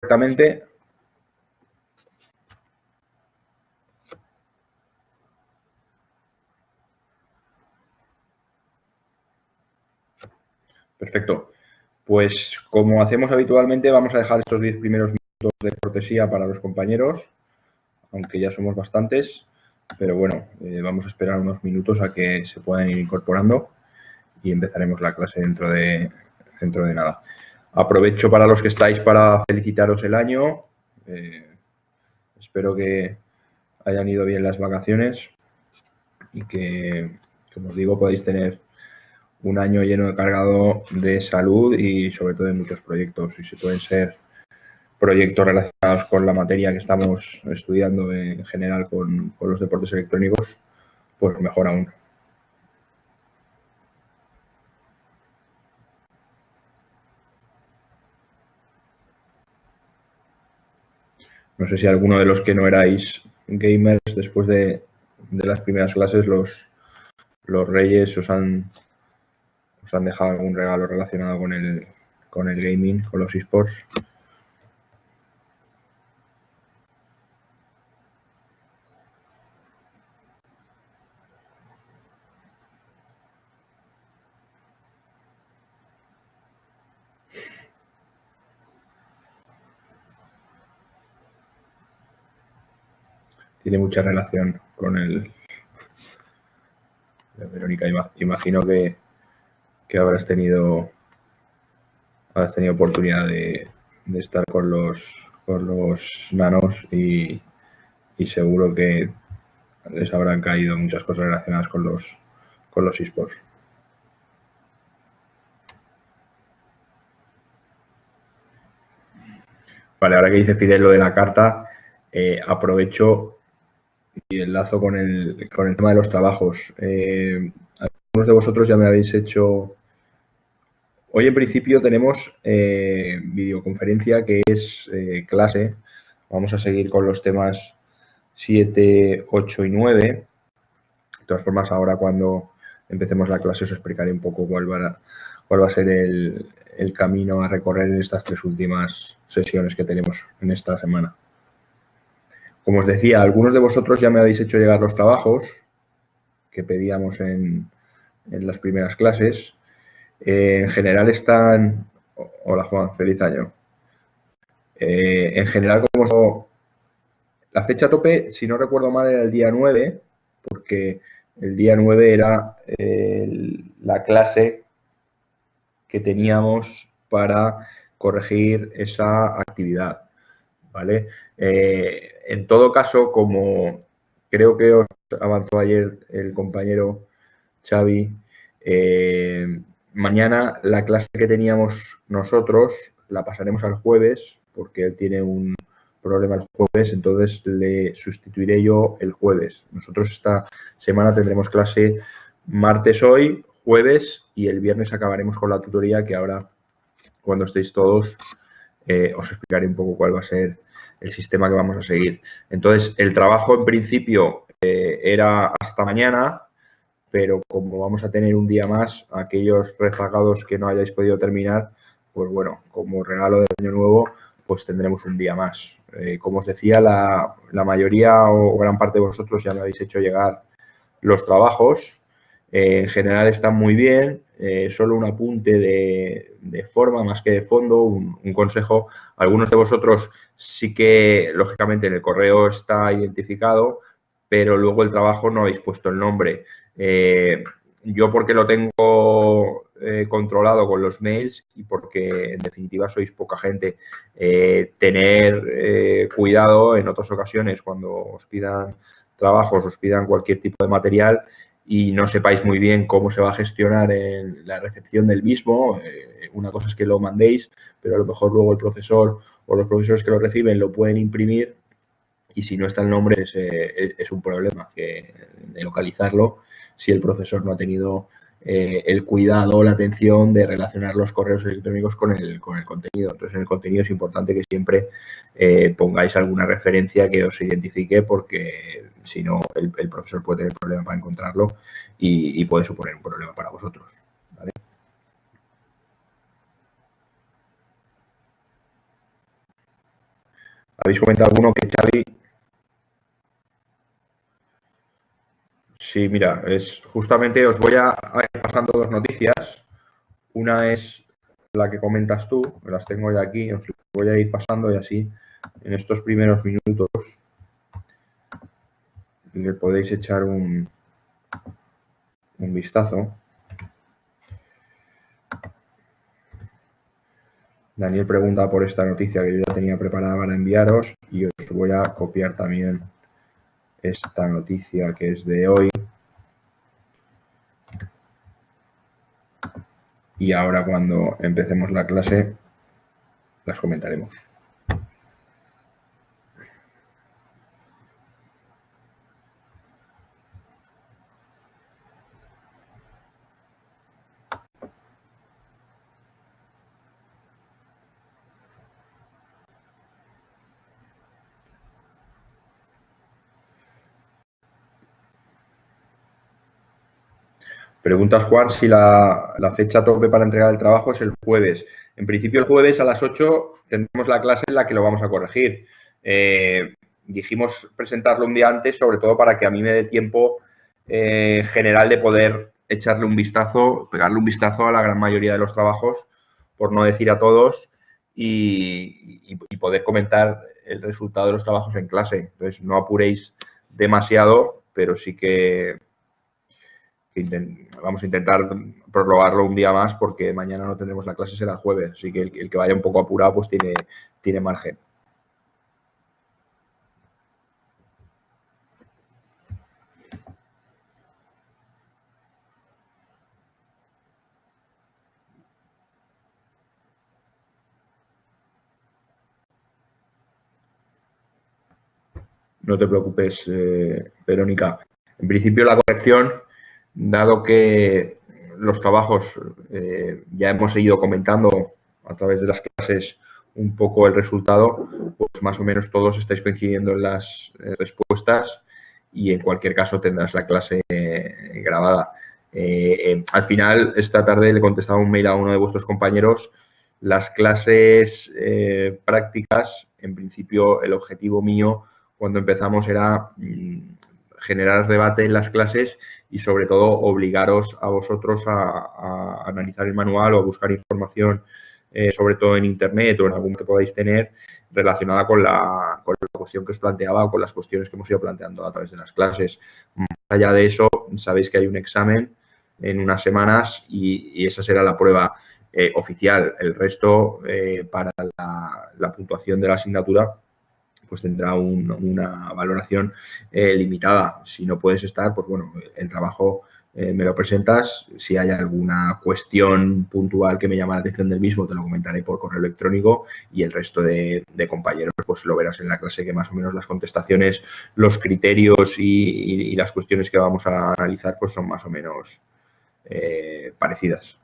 correctamente. Perfecto. Pues como hacemos habitualmente, vamos a dejar estos 10 primeros minutos de cortesía para los compañeros, aunque ya somos bastantes, pero bueno, vamos a esperar unos minutos a que se puedan ir incorporando y empezaremos la clase dentro de nada. Aprovecho para los que estáis para felicitaros el año. Espero que hayan ido bien las vacaciones y que, como os digo, podáis tener un año lleno de cargado de salud y sobre todo de muchos proyectos. Y si pueden ser proyectos relacionados con la materia que estamos estudiando en general con los deportes electrónicos, pues mejor aún. No sé si alguno de los que no erais gamers después de las primeras clases, los reyes os han dejado algún regalo relacionado con el gaming, con los esports. Tiene mucha relación con el... Verónica, imagino que habrás tenido oportunidad de estar con los nanos y seguro que les habrán caído muchas cosas relacionadas con los esports. Vale, ahora que dice Fidel lo de la carta, aprovecho y enlazo con el tema de los trabajos. Algunos de vosotros ya me habéis hecho... Hoy en principio tenemos videoconferencia que es clase. Vamos a seguir con los temas 7, 8 y 9. De todas formas, ahora cuando empecemos la clase os explicaré un poco cuál va a ser el camino a recorrer en estas 3 últimas sesiones que tenemos en esta semana. Como os decía, algunos de vosotros ya me habéis hecho llegar los trabajos que pedíamos en las primeras clases. En general están... Hola Juan, feliz año. En general, como la fecha tope, si no recuerdo mal, era el día 9, porque el día 9 era la clase que teníamos para corregir esa actividad, ¿vale? En todo caso, como creo que os avanzó ayer el compañero Xavi, mañana la clase que teníamos nosotros la pasaremos al jueves, porque él tiene un problema el jueves, entonces le sustituiré yo el jueves. Nosotros esta semana tendremos clase martes hoy, jueves, y el viernes acabaremos con la tutoría, que ahora, cuando estéis todos, os explicaré un poco cuál va a ser el sistema que vamos a seguir. Entonces, el trabajo en principio era hasta mañana, pero como vamos a tener un día más, aquellos rezagados que no hayáis podido terminar, pues bueno, como regalo de año nuevo, pues tendremos un día más. Como os decía, la mayoría o gran parte de vosotros ya me habéis hecho llegar los trabajos. En general están muy bien, solo un apunte de forma más que de fondo, un consejo. Algunos de vosotros sí que, lógicamente, en el correo está identificado, pero luego el trabajo no habéis puesto el nombre. Yo porque lo tengo controlado con los mails y porque en definitiva sois poca gente, tener cuidado en otras ocasiones cuando os pidan trabajos, os pidan cualquier tipo de material y no sepáis muy bien cómo se va a gestionar en la recepción del mismo. Una cosa es que lo mandéis, pero a lo mejor luego el profesor o los profesores que lo reciben lo pueden imprimir y si no está el nombre es un problema de localizarlo si el profesor no ha tenido el cuidado o la atención de relacionar los correos electrónicos con el contenido. Entonces, en el contenido es importante que siempre pongáis alguna referencia que os identifique porque si no, el profesor puede tener problema para encontrarlo y puede suponer un problema para vosotros, ¿vale? Habéis comentado alguno que Xavi... Sí, mira, es justamente os voy a ir pasando dos noticias. Una es la que comentas tú, las tengo ya aquí, os voy a ir pasando y así en estos primeros minutos le podéis echar un vistazo. Daniel pregunta por esta noticia que yo ya tenía preparada para enviaros y os voy a copiar también esta noticia que es de hoy. Y ahora cuando empecemos la clase las comentaremos. Preguntas, Juan, si la fecha tope para entregar el trabajo es el jueves. En principio, el jueves a las 8 tendremos la clase en la que lo vamos a corregir. Dijimos presentarlo un día antes, sobre todo para que a mí me dé tiempo general de poder echarle un vistazo, pegarle un vistazo a la gran mayoría de los trabajos, por no decir a todos, y poder comentar el resultado de los trabajos en clase. Entonces, no apuréis demasiado, pero sí que vamos a intentar prorrogarlo un día más porque mañana no tendremos la clase, será el jueves. Así que el que vaya un poco apurado pues tiene margen. No te preocupes, Verónica. En principio la corrección, dado que los trabajos ya hemos seguido comentando a través de las clases un poco el resultado, pues más o menos todos estáis coincidiendo en las respuestas y en cualquier caso tendrás la clase grabada. Al final, esta tarde le contestaba un mail a uno de vuestros compañeros. Las clases prácticas, en principio, el objetivo mío cuando empezamos era generar debate en las clases y sobre todo obligaros a vosotros a analizar el manual o a buscar información, sobre todo en internet o en algún que podáis tener relacionada con la cuestión que os planteaba o con las cuestiones que hemos ido planteando a través de las clases. Más allá de eso, sabéis que hay un examen en unas semanas y esa será la prueba oficial. El resto, para la puntuación de la asignatura, pues tendrá una valoración limitada. Si no puedes estar, pues bueno, el trabajo me lo presentas. Si hay alguna cuestión puntual que me llama la atención del mismo, te lo comentaré por correo electrónico y el resto de compañeros pues lo verás en la clase, que más o menos las contestaciones, los criterios y las cuestiones que vamos a analizar pues son más o menos parecidas.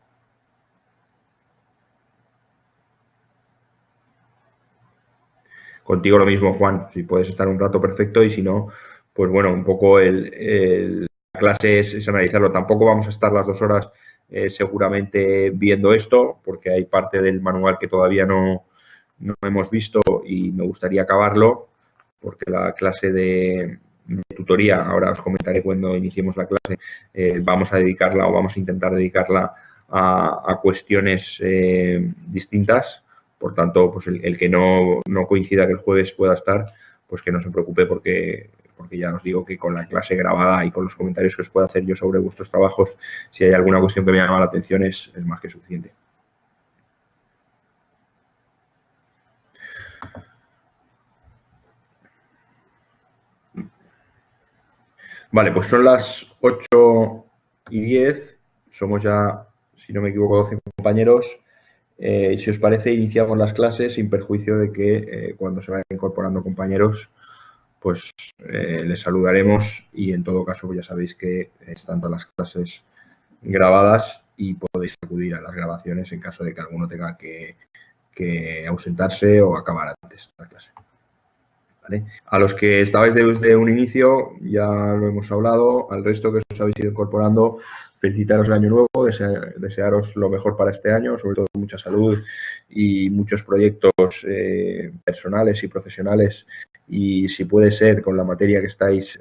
Contigo lo mismo, Juan, si puedes estar un rato perfecto y si no, pues bueno, un poco la clase es analizarlo. Tampoco vamos a estar las 2 horas seguramente viendo esto, porque hay parte del manual que todavía no hemos visto y me gustaría acabarlo, porque la clase de tutoría, ahora os comentaré cuando iniciemos la clase, vamos a dedicarla o vamos a intentar dedicarla a cuestiones distintas. Por tanto, pues el que no coincida que el jueves pueda estar, pues que no se preocupe porque ya os digo que con la clase grabada y con los comentarios que os pueda hacer yo sobre vuestros trabajos, si hay alguna cuestión que me llama la atención, es más que suficiente. Vale, pues son las 8:10, somos ya, si no me equivoco, 12 compañeros. Y si os parece, iniciamos las clases sin perjuicio de que cuando se vayan incorporando compañeros, pues les saludaremos y en todo caso pues ya sabéis que están todas las clases grabadas y podéis acudir a las grabaciones en caso de que alguno tenga que ausentarse o acabar antes la clase. ¿Vale? A los que estabais desde un inicio ya lo hemos hablado, al resto que os habéis ido incorporando, felicitaros el año nuevo, desearos lo mejor para este año, sobre todo mucha salud y muchos proyectos personales y profesionales, y si puede ser con la materia que estáis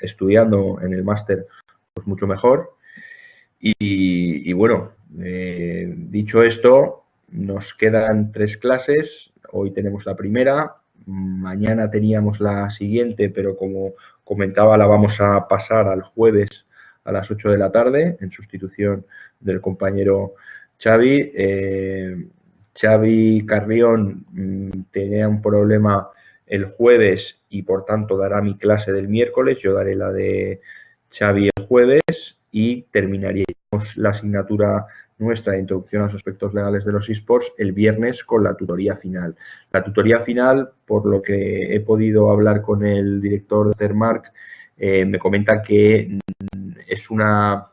estudiando en el máster, pues mucho mejor. Y bueno, dicho esto, nos quedan 3 clases. Hoy tenemos la primera, mañana teníamos la siguiente, pero como comentaba, la vamos a pasar al jueves a las 8 de la tarde, en sustitución del compañero Xavi. Xavi Carrión tenía un problema el jueves y por tanto dará mi clase del miércoles, yo daré la de Xavi el jueves y terminaríamos la asignatura nuestra de introducción a los aspectos legales de los eSports el viernes con la tutoría final. La tutoría final, por lo que he podido hablar con el director de Termark, me comenta que es una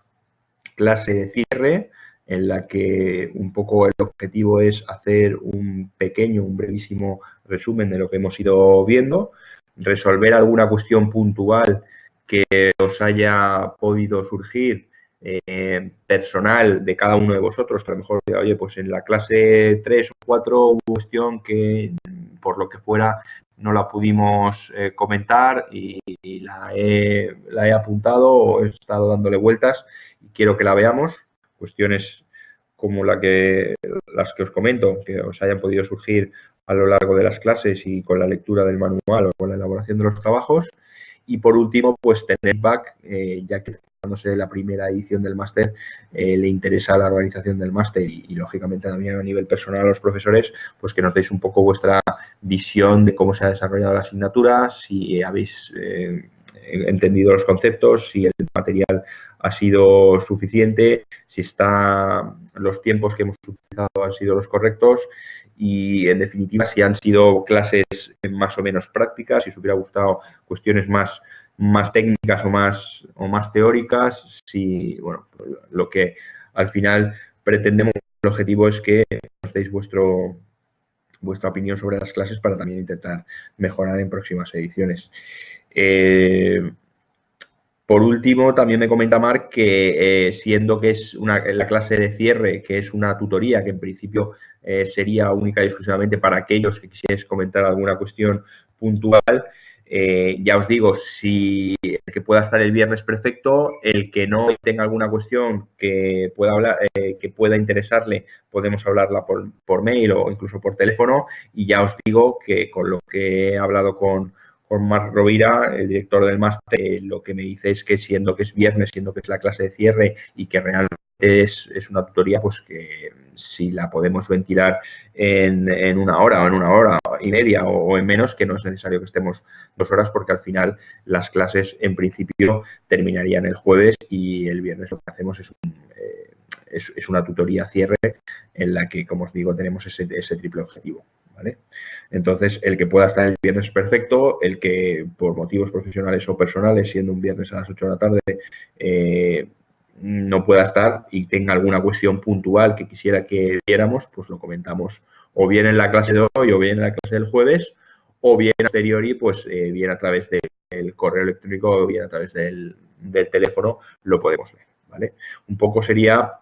clase de cierre en la que un poco el objetivo es hacer un brevísimo resumen de lo que hemos ido viendo, resolver alguna cuestión puntual que os haya podido surgir personal de cada uno de vosotros, que a lo mejor, oye, pues en la clase 3 o 4 hubo cuestión que por lo que fuera no la pudimos comentar y la he apuntado o he estado dándole vueltas y quiero que la veamos. Cuestiones como las que os comento, que os hayan podido surgir a lo largo de las clases y con la lectura del manual o con la elaboración de los trabajos. Y por último, pues tener back, ya que tratándose de la primera edición del máster, le interesa la organización del máster y lógicamente también a nivel personal a los profesores, pues que nos deis un poco vuestra visión de cómo se ha desarrollado la asignatura, si habéis entendido los conceptos, si el material ha sido suficiente, si los tiempos que hemos utilizado han sido los correctos y, en definitiva, si han sido clases más o menos prácticas, si os hubiera gustado cuestiones más técnicas o más teóricas, si, bueno, lo que al final pretendemos, el objetivo es que os deis vuestra opinión sobre las clases para también intentar mejorar en próximas ediciones. Por último, también me comenta Marc que siendo que es la clase de cierre, que es una tutoría que en principio sería única y exclusivamente para aquellos que quisierais comentar alguna cuestión puntual, ya os digo, si el que pueda estar el viernes perfecto, el que no tenga alguna cuestión que pueda hablar, que pueda interesarle, podemos hablarla por mail o incluso por teléfono, y ya os digo que con lo que he hablado con Marc Rovira, el director del máster, lo que me dice es que siendo que es viernes, siendo que es la clase de cierre y que realmente es una tutoría, pues que si la podemos ventilar en 1 hora o en 1 hora y media o en menos, que no es necesario que estemos 2 horas, porque al final las clases en principio terminarían el jueves y el viernes lo que hacemos es una tutoría cierre en la que, como os digo, tenemos ese triple objetivo, ¿vale? Entonces, el que pueda estar el viernes perfecto, el que por motivos profesionales o personales, siendo un viernes a las 8 de la tarde, no pueda estar y tenga alguna cuestión puntual que quisiera que viéramos, pues lo comentamos o bien en la clase de hoy o bien en la clase del jueves, o bien a posteriori, pues bien a través del correo electrónico o bien a través del teléfono lo podemos ver, ¿vale? Un poco sería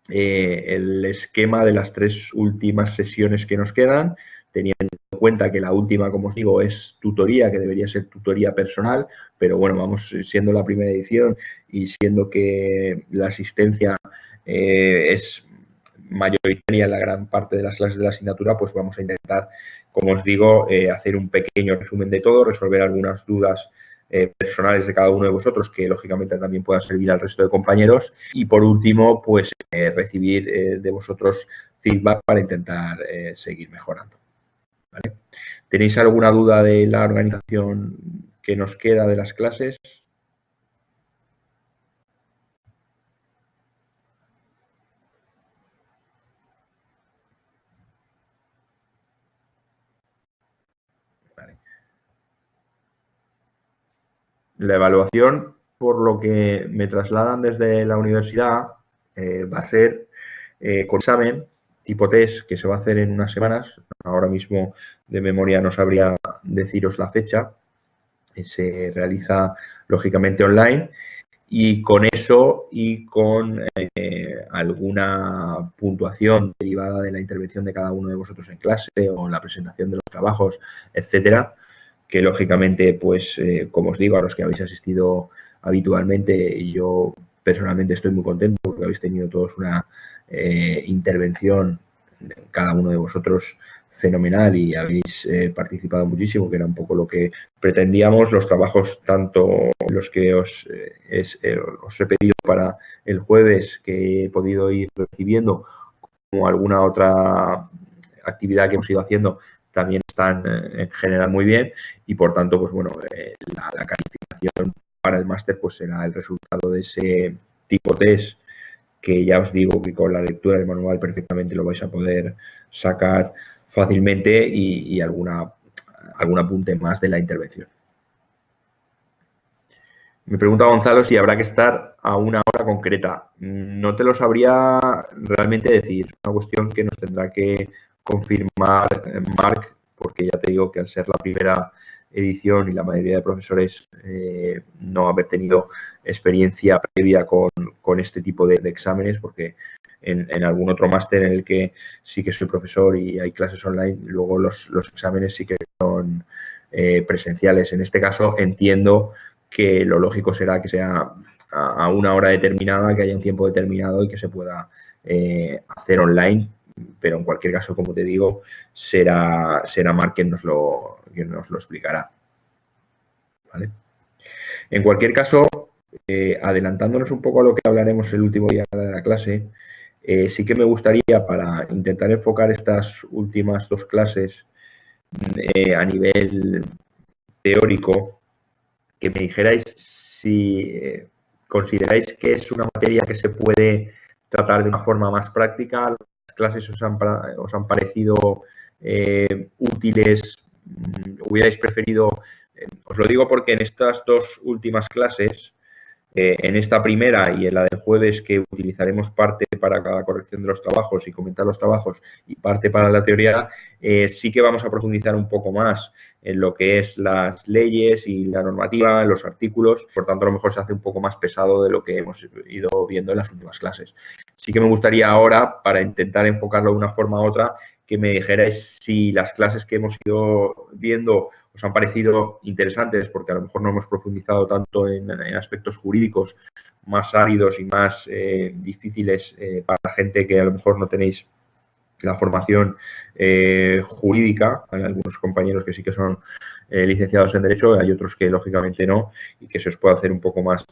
el esquema de las 3 últimas sesiones que nos quedan, teniendo en cuenta que la última, como os digo, es tutoría, que debería ser tutoría personal, pero bueno, vamos siendo la primera edición y siendo que la asistencia es mayoritaria en la gran parte de las clases de la asignatura, pues vamos a intentar, como os digo, hacer un pequeño resumen de todo, resolver algunas dudas personales de cada uno de vosotros, que lógicamente también puedan servir al resto de compañeros. Y por último, pues recibir de vosotros feedback para intentar seguir mejorando, ¿vale? ¿Tenéis alguna duda de la organización que nos queda de las clases? Vale. La evaluación, por lo que me trasladan desde la universidad, va a ser con examen tipo test que se va a hacer en unas semanas. Ahora mismo de memoria no sabría deciros la fecha. Se realiza lógicamente online y con eso y con alguna puntuación derivada de la intervención de cada uno de vosotros en clase o la presentación de los trabajos, etcétera, que lógicamente, pues, como os digo, a los que habéis asistido habitualmente, yo personalmente estoy muy contento porque habéis tenido todos una intervención, cada uno de vosotros, fenomenal y habéis participado muchísimo, que era un poco lo que pretendíamos. Los trabajos, tanto los que os he pedido para el jueves, que he podido ir recibiendo, como alguna otra actividad que hemos ido haciendo, también están en general muy bien y por tanto, pues bueno, la calificación para el máster pues será el resultado de ese tipo test, que ya os digo que con la lectura del manual perfectamente lo vais a poder sacar fácilmente y algún apunte más de la intervención. Me pregunta Gonzalo si habrá que estar a una hora concreta. No te lo sabría realmente decir. Es una cuestión que nos tendrá que confirmar Marc, porque ya te digo que al ser la primera edición y la mayoría de profesores no haber tenido experiencia previa con este tipo de exámenes, porque en algún otro máster en el que sí que soy profesor y hay clases online, luego los exámenes sí que son presenciales. En este caso entiendo que lo lógico será que sea a una hora determinada, que haya un tiempo determinado y que se pueda hacer online, pero en cualquier caso, como te digo, será Marc quien nos lo explicará. ¿Vale? En cualquier caso, adelantándonos un poco a lo que hablaremos el último día de la clase, sí que me gustaría, para intentar enfocar estas últimas dos clases a nivel teórico, que me dijerais si consideráis que es una materia que se puede tratar de una forma más práctica. Las clases os han parecido útiles, hubierais preferido, os lo digo porque en estas dos últimas clases, en esta primera y en la del jueves, que utilizaremos parte para la corrección de los trabajos y comentar los trabajos y parte para la teoría, sí que vamos a profundizar un poco más en lo que es las leyes y la normativa, los artículos. Por tanto, a lo mejor se hace un poco más pesado de lo que hemos ido viendo en las últimas clases. Sí que me gustaría ahora, para intentar enfocarlo de una forma u otra, que me dijerais si las clases que hemos ido viendo os han parecido interesantes, porque a lo mejor no hemos profundizado tanto en aspectos jurídicos más áridos y más difíciles para la gente que a lo mejor no tenéis la formación jurídica. Hay algunos compañeros que sí que son licenciados en Derecho, hay otros que lógicamente no, y que se os puede hacer un poco más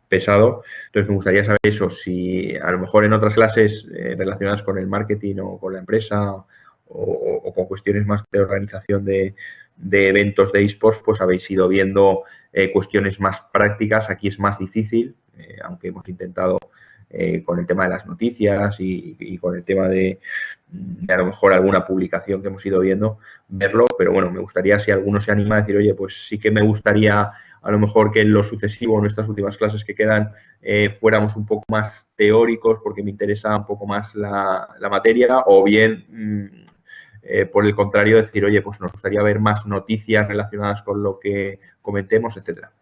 pesado. Entonces me gustaría saber eso, si a lo mejor en otras clases relacionadas con el marketing o con la empresa o con cuestiones más de organización de eventos de eSports, pues habéis ido viendo cuestiones más prácticas. Aquí es más difícil, aunque hemos intentado con el tema de las noticias y con el tema de a lo mejor alguna publicación que hemos ido viendo, verlo, pero bueno, me gustaría, si alguno se anima a decir, oye, pues sí que me gustaría a lo mejor que en lo sucesivo, en estas últimas clases que quedan, fuéramos un poco más teóricos porque me interesa un poco más la materia, o bien, por el contrario, decir, oye, pues nos gustaría ver más noticias relacionadas con lo que comentemos, etcétera.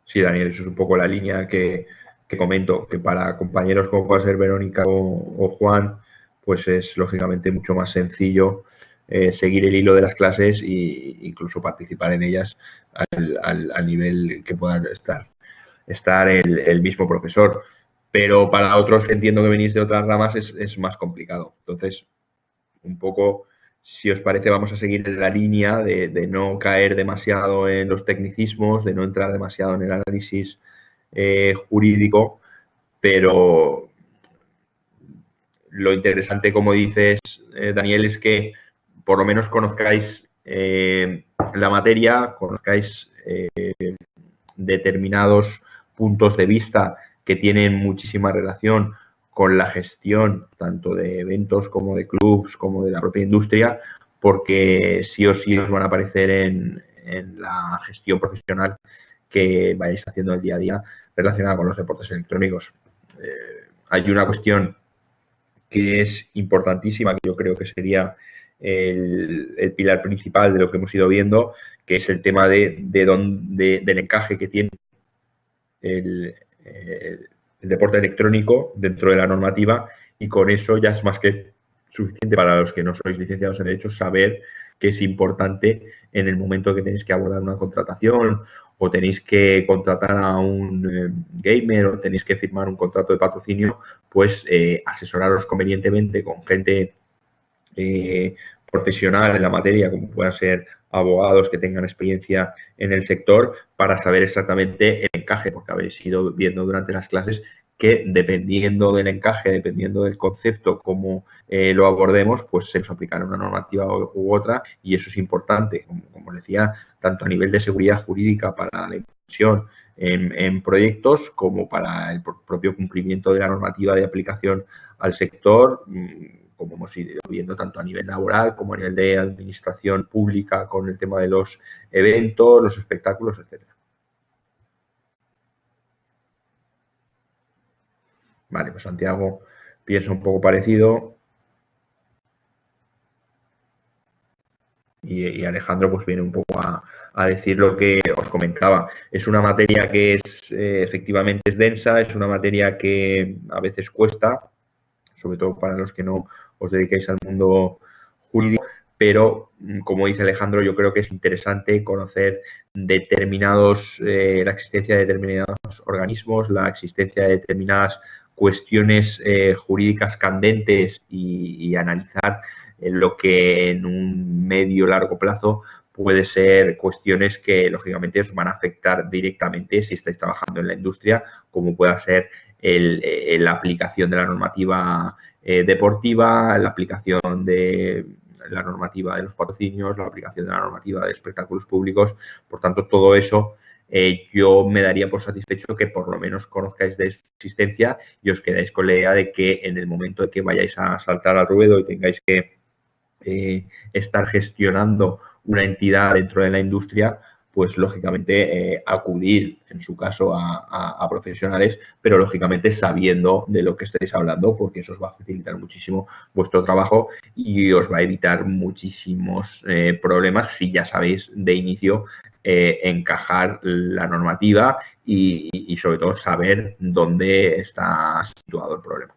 Sí, Daniel, eso es un poco la línea que comento, que para compañeros como pueda ser Verónica o Juan, pues es lógicamente mucho más sencillo seguir el hilo de las clases e incluso participar en ellas al nivel que pueda estar el mismo profesor. Pero para otros que entiendo que venís de otras ramas es más complicado. Entonces, un poco, si os parece, vamos a seguir en la línea de no caer demasiado en los tecnicismos, de no entrar demasiado en el análisis jurídico, pero lo interesante, como dices, Daniel, es que por lo menos conozcáis la materia, conozcáis determinados puntos de vista que tienen muchísima relación con la gestión tanto de eventos como de clubs como de la propia industria, porque sí o sí os van a aparecer en en la gestión profesional que vayáis haciendo el día a día relacionada con los deportes electrónicos. Hay una cuestión que es importantísima, que yo creo que sería el pilar principal de lo que hemos ido viendo, que es el tema del encaje que tiene el deporte electrónico dentro de la normativa, y con eso ya es más que suficiente para los que no sois licenciados en Derecho saber que es importante en el momento que tenéis que abordar una contratación o tenéis que contratar a un gamer o tenéis que firmar un contrato de patrocinio, pues asesoraros convenientemente con gente profesional en la materia, como puedan ser abogados que tengan experiencia en el sector, para saber exactamente el encaje, porque habéis ido viendo durante las clases que dependiendo del encaje, dependiendo del concepto, cómo lo abordemos, pues se nos aplicará una normativa u otra, y eso es importante, como decía, tanto a nivel de seguridad jurídica para la inversión en proyectos como para el propio cumplimiento de la normativa de aplicación al sector, como hemos ido viendo tanto a nivel laboral como a nivel de administración pública con el tema de los eventos, los espectáculos, etcétera. Vale, pues Santiago piensa un poco parecido. Y Alejandro pues viene un poco a decir lo que os comentaba. Es una materia que es efectivamente es densa, es una materia que a veces cuesta, sobre todo para los que no os dedicáis al mundo jurídico, pero como dice Alejandro, yo creo que es interesante conocer la existencia de determinados organismos, la existencia de determinadas cuestiones jurídicas candentes y analizar lo que en un medio largo plazo puede ser cuestiones que lógicamente os van a afectar directamente si estáis trabajando en la industria, como pueda ser la aplicación de la normativa deportiva, la aplicación de la normativa de los patrocinios, la aplicación de la normativa de espectáculos públicos. Por tanto, todo eso yo me daría por satisfecho que por lo menos conozcáis de su existencia y os quedáis con la idea de que en el momento en que vayáis a saltar al ruedo y tengáis que estar gestionando una entidad dentro de la industria, pues lógicamente acudir en su caso a profesionales, pero lógicamente sabiendo de lo que estáis hablando, porque eso os va a facilitar muchísimo vuestro trabajo y os va a evitar muchísimos problemas si ya sabéis de inicio encajar la normativa y sobre todo saber dónde está situado el problema.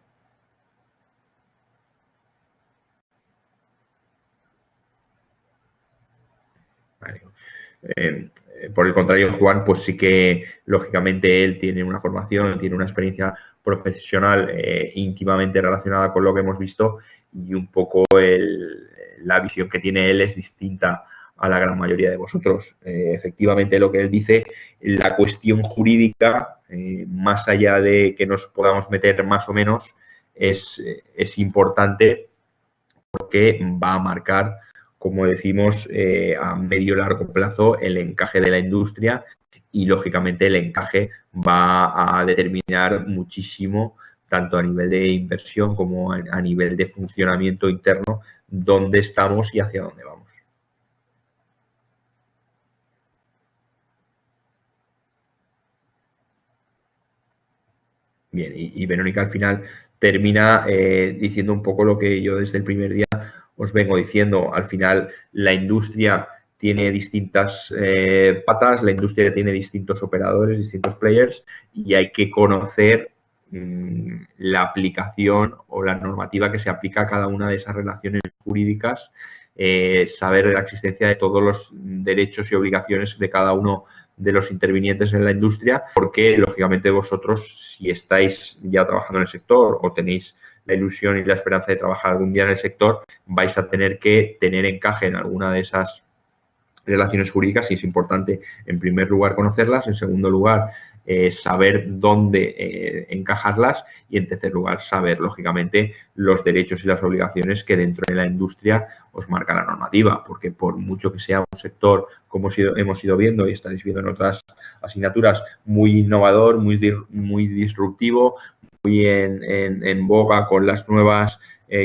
Vale. Por el contrario, Juan, pues sí que lógicamente él tiene una formación, tiene una experiencia profesional íntimamente relacionada con lo que hemos visto, y un poco la visión que tiene él es distinta a la gran mayoría de vosotros. Efectivamente, lo que él dice, la cuestión jurídica, más allá de que nos podamos meter más o menos, es importante porque va a marcar, como decimos, a medio largo plazo el encaje de la industria, y lógicamente el encaje va a determinar muchísimo, tanto a nivel de inversión como a nivel de funcionamiento interno, dónde estamos y hacia dónde vamos. Bien, y Verónica al final termina diciendo un poco lo que yo desde el primer día os vengo diciendo. Al final la industria tiene distintas patas, la industria tiene distintos operadores, distintos players, y hay que conocer la aplicación o la normativa que se aplica a cada una de esas relaciones jurídicas, saber la existencia de todos los derechos y obligaciones de cada uno de los intervinientes en la industria, porque lógicamente vosotros, si estáis ya trabajando en el sector o tenéis la ilusión y la esperanza de trabajar algún día en el sector, vais a tener que tener encaje en alguna de esas relaciones jurídicas, y es importante en primer lugar conocerlas, en segundo lugar saber dónde encajarlas, y en tercer lugar saber lógicamente los derechos y las obligaciones que dentro de la industria os marca la normativa, porque por mucho que sea un sector, como hemos ido viendo y estaréis viendo en otras asignaturas, muy innovador, muy disruptivo, muy en boga con las nuevas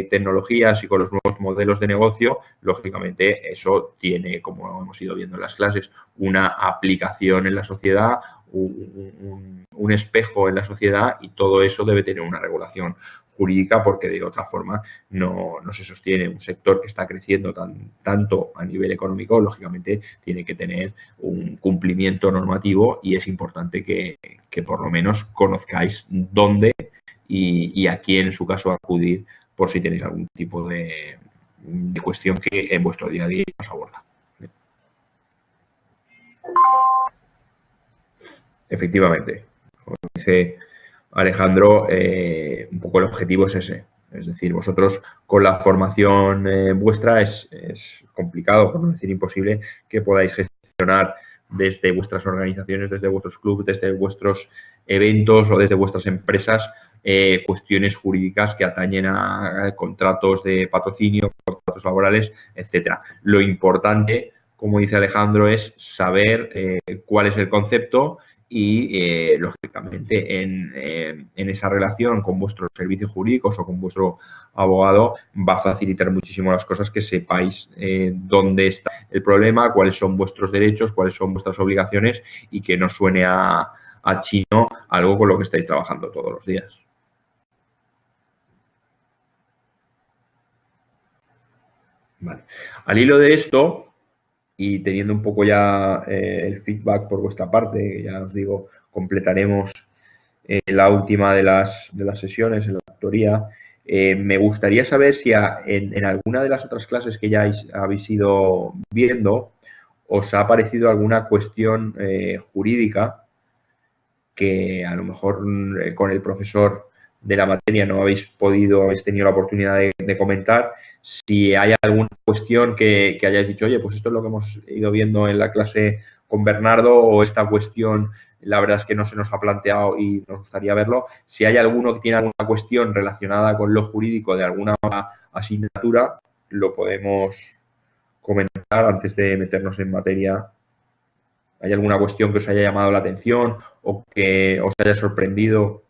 tecnologías y con los nuevos modelos de negocio, lógicamente eso tiene, como hemos ido viendo en las clases, una aplicación en la sociedad, un espejo en la sociedad, y todo eso debe tener una regulación jurídica, porque de otra forma no se sostiene. Un sector que está creciendo tanto a nivel económico, lógicamente tiene que tener un cumplimiento normativo, y es importante que por lo menos conozcáis dónde y a quién, en su caso, acudir por si tenéis algún tipo de cuestión que en vuestro día a día os aborda. Efectivamente, como dice Alejandro, un poco el objetivo es ese. Es decir, vosotros con la formación vuestra es complicado, por no decir imposible, que podáis gestionar desde vuestras organizaciones, desde vuestros clubes, desde vuestros eventos o desde vuestras empresas cuestiones jurídicas que atañen a contratos de patrocinio, contratos laborales, etcétera. Lo importante, como dice Alejandro, es saber cuál es el concepto y, lógicamente, en esa relación con vuestros servicios jurídicos o con vuestro abogado va a facilitar muchísimo las cosas, que sepáis dónde está el problema, cuáles son vuestros derechos, cuáles son vuestras obligaciones, y que no suene a chino algo con lo que estáis trabajando todos los días. Vale. Al hilo de esto, y teniendo un poco ya el feedback por vuestra parte, ya os digo, completaremos la última de las sesiones, en la tutoría. Me gustaría saber si en alguna de las otras clases que ya habéis ido viendo os ha aparecido alguna cuestión jurídica que a lo mejor con el profesor de la materia no habéis tenido la oportunidad de comentar. Si hay alguna cuestión que hayáis dicho, oye, pues esto es lo que hemos ido viendo en la clase con Bernardo, o esta cuestión la verdad es que no se nos ha planteado y nos gustaría verlo. Si hay alguno que tiene alguna cuestión relacionada con lo jurídico de alguna asignatura, lo podemos comentar antes de meternos en materia. ¿Hay alguna cuestión que os haya llamado la atención o que os haya sorprendido?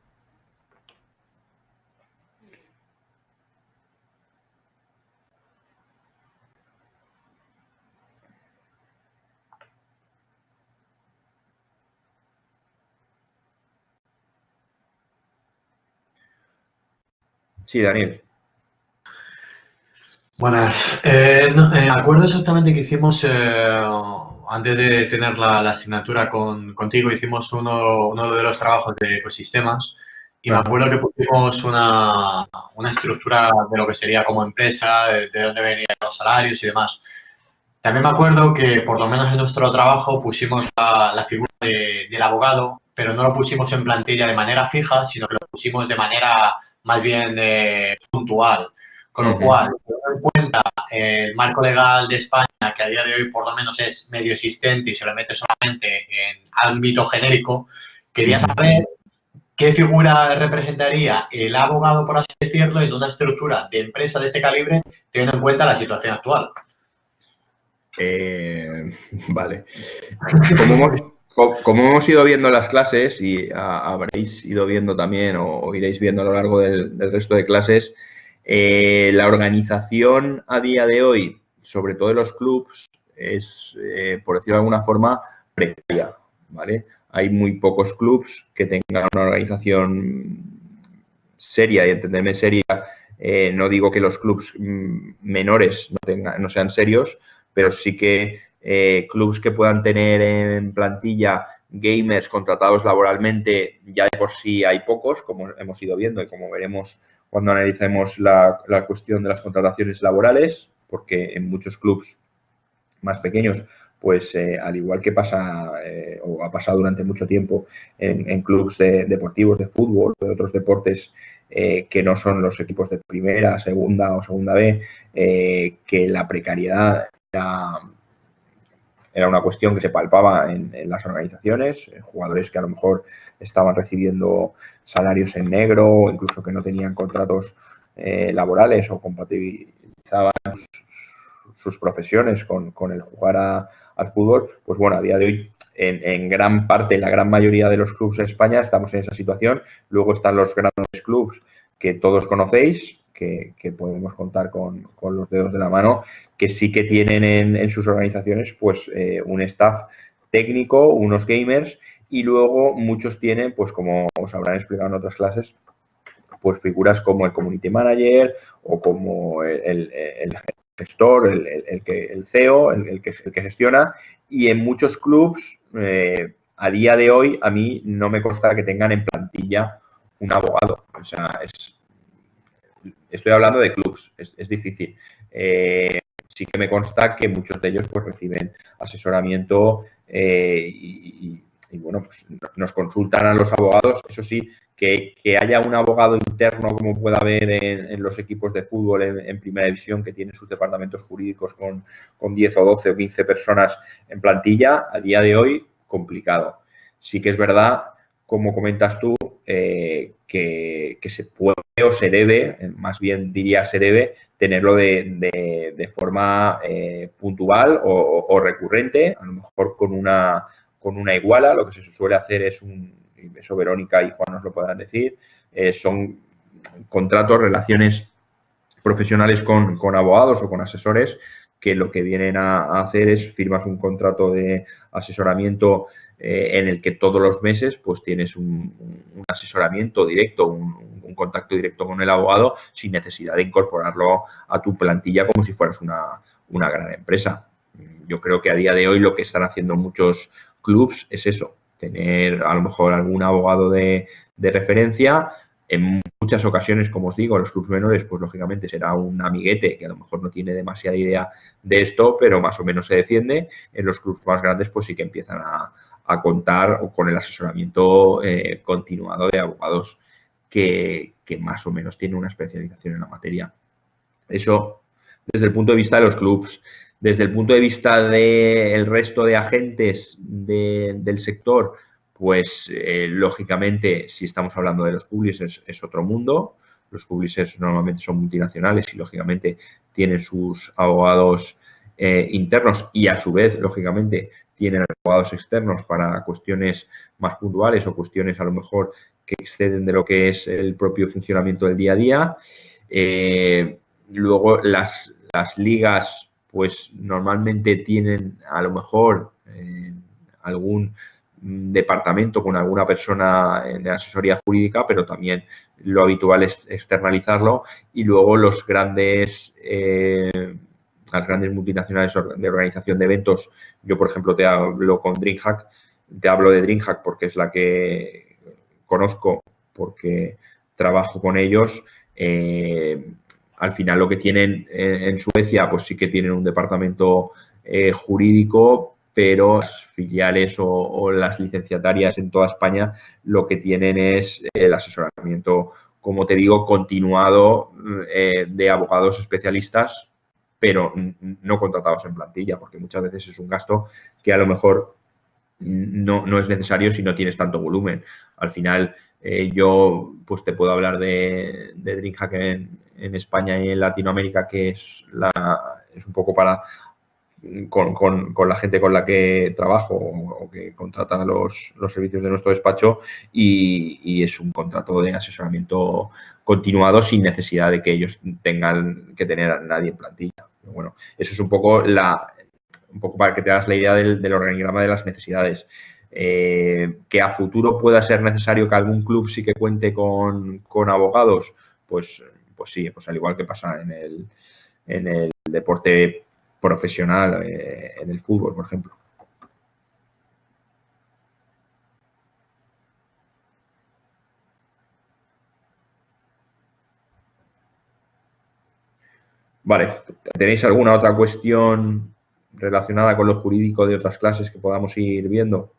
Sí, Daniel. Buenas. Acuerdo exactamente que hicimos, antes de tener la asignatura contigo, hicimos uno de los trabajos de ecosistemas, y me acuerdo que pusimos una estructura de lo que sería como empresa, de dónde venían los salarios y demás. También me acuerdo que, por lo menos en nuestro trabajo, pusimos la figura del abogado, pero no lo pusimos en plantilla de manera fija, sino que lo pusimos de manera más bien puntual. Con lo cual, teniendo en cuenta el marco legal de España, que a día de hoy por lo menos es medio existente y se lo mete solamente en ámbito genérico, quería saber qué figura representaría el abogado, por así decirlo, en una estructura de empresa de este calibre, teniendo en cuenta la situación actual. Vale. Como hemos ido viendo en las clases, y habréis ido viendo también o iréis viendo a lo largo del resto de clases, la organización a día de hoy, sobre todo en los clubs, es, por decirlo de alguna forma, precaria, ¿vale? Hay muy pocos clubs que tengan una organización seria, y entenderme seria, no digo que los clubs menores no sean serios, pero sí que clubs que puedan tener en plantilla gamers contratados laboralmente, ya de por sí hay pocos, como hemos ido viendo y como veremos cuando analicemos la cuestión de las contrataciones laborales, porque en muchos clubs más pequeños, pues al igual que pasa o ha pasado durante mucho tiempo en clubs deportivos de fútbol o de otros deportes que no son los equipos de primera, segunda o segunda B, que la precariedad era una cuestión que se palpaba en las organizaciones, jugadores que a lo mejor estaban recibiendo salarios en negro, o incluso que no tenían contratos laborales o compatibilizaban sus profesiones con el jugar a al fútbol, pues bueno, a día de hoy en gran parte, la gran mayoría de los clubes en España estamos en esa situación. Luego están los grandes clubes que todos conocéis, que podemos contar con los dedos de la mano, que sí que tienen en sus organizaciones pues un staff técnico, unos gamers, y luego muchos tienen, pues como os habrán explicado en otras clases, pues figuras como el community manager o como el gestor, el CEO, el que gestiona, y en muchos clubs a día de hoy a mí no me consta que tengan en plantilla un abogado. O sea, estoy hablando de clubs, es difícil. Sí que me consta que muchos de ellos pues reciben asesoramiento y bueno, pues nos consultan a los abogados. Eso sí, que haya un abogado interno como pueda haber en los equipos de fútbol en primera división que tienen sus departamentos jurídicos con 10 o 12 o 15 personas en plantilla, a día de hoy complicado. Sí que es verdad, como comentas tú, que se puede o se debe, más bien diría se debe, tenerlo de forma puntual o recurrente, a lo mejor con una iguala. Lo que se suele hacer es eso Verónica y Juan nos lo podrán decir, son contratos, relaciones profesionales con abogados o con asesores que lo que vienen a hacer es firmas un contrato de asesoramiento en el que todos los meses pues tienes un asesoramiento directo, un contacto directo con el abogado sin necesidad de incorporarlo a tu plantilla como si fueras una gran empresa. Yo creo que a día de hoy lo que están haciendo muchos clubs es eso, tener a lo mejor algún abogado de referencia. En muchas ocasiones, como os digo, los clubes menores, pues lógicamente será un amiguete que a lo mejor no tiene demasiada idea de esto, pero más o menos se defiende. En los clubes más grandes, pues sí que empiezan a contar con el asesoramiento continuado de abogados que más o menos tienen una especialización en la materia. Eso desde el punto de vista de los clubes. Desde el punto de vista del resto de agentes del sector, pues lógicamente, si estamos hablando de los publishers, es otro mundo. Los publishers normalmente son multinacionales y lógicamente tienen sus abogados internos y a su vez, lógicamente, tienen abogados externos para cuestiones más puntuales o cuestiones a lo mejor que exceden de lo que es el propio funcionamiento del día a día. Luego las ligas pues normalmente tienen a lo mejor algún departamento con alguna persona de asesoría jurídica, pero también lo habitual es externalizarlo. Y luego las grandes multinacionales de organización de eventos, yo por ejemplo te hablo con DreamHack, te hablo de DreamHack porque es la que conozco, porque trabajo con ellos. Al final lo que tienen en Suecia, pues sí que tienen un departamento jurídico, pero las filiales o las licenciatarias en toda España lo que tienen es el asesoramiento, como te digo, continuado de abogados especialistas, pero no contratados en plantilla, porque muchas veces es un gasto que a lo mejor no es necesario si no tienes tanto volumen. Al final, yo pues te puedo hablar de DreamHack en España y en Latinoamérica, que es un poco para con la gente con la que trabajo o que contrata los servicios de nuestro despacho y es un contrato de asesoramiento continuado sin necesidad de que ellos tengan que tener a nadie en plantilla. Pero bueno, eso es un poco para que te hagas la idea del organigrama de las necesidades. Que a futuro pueda ser necesario que algún club sí que cuente con abogados, pues sí, pues al igual que pasa en el deporte profesional, en el fútbol, por ejemplo. Vale, ¿tenéis alguna otra cuestión relacionada con lo jurídico de otras clases que podamos ir viendo?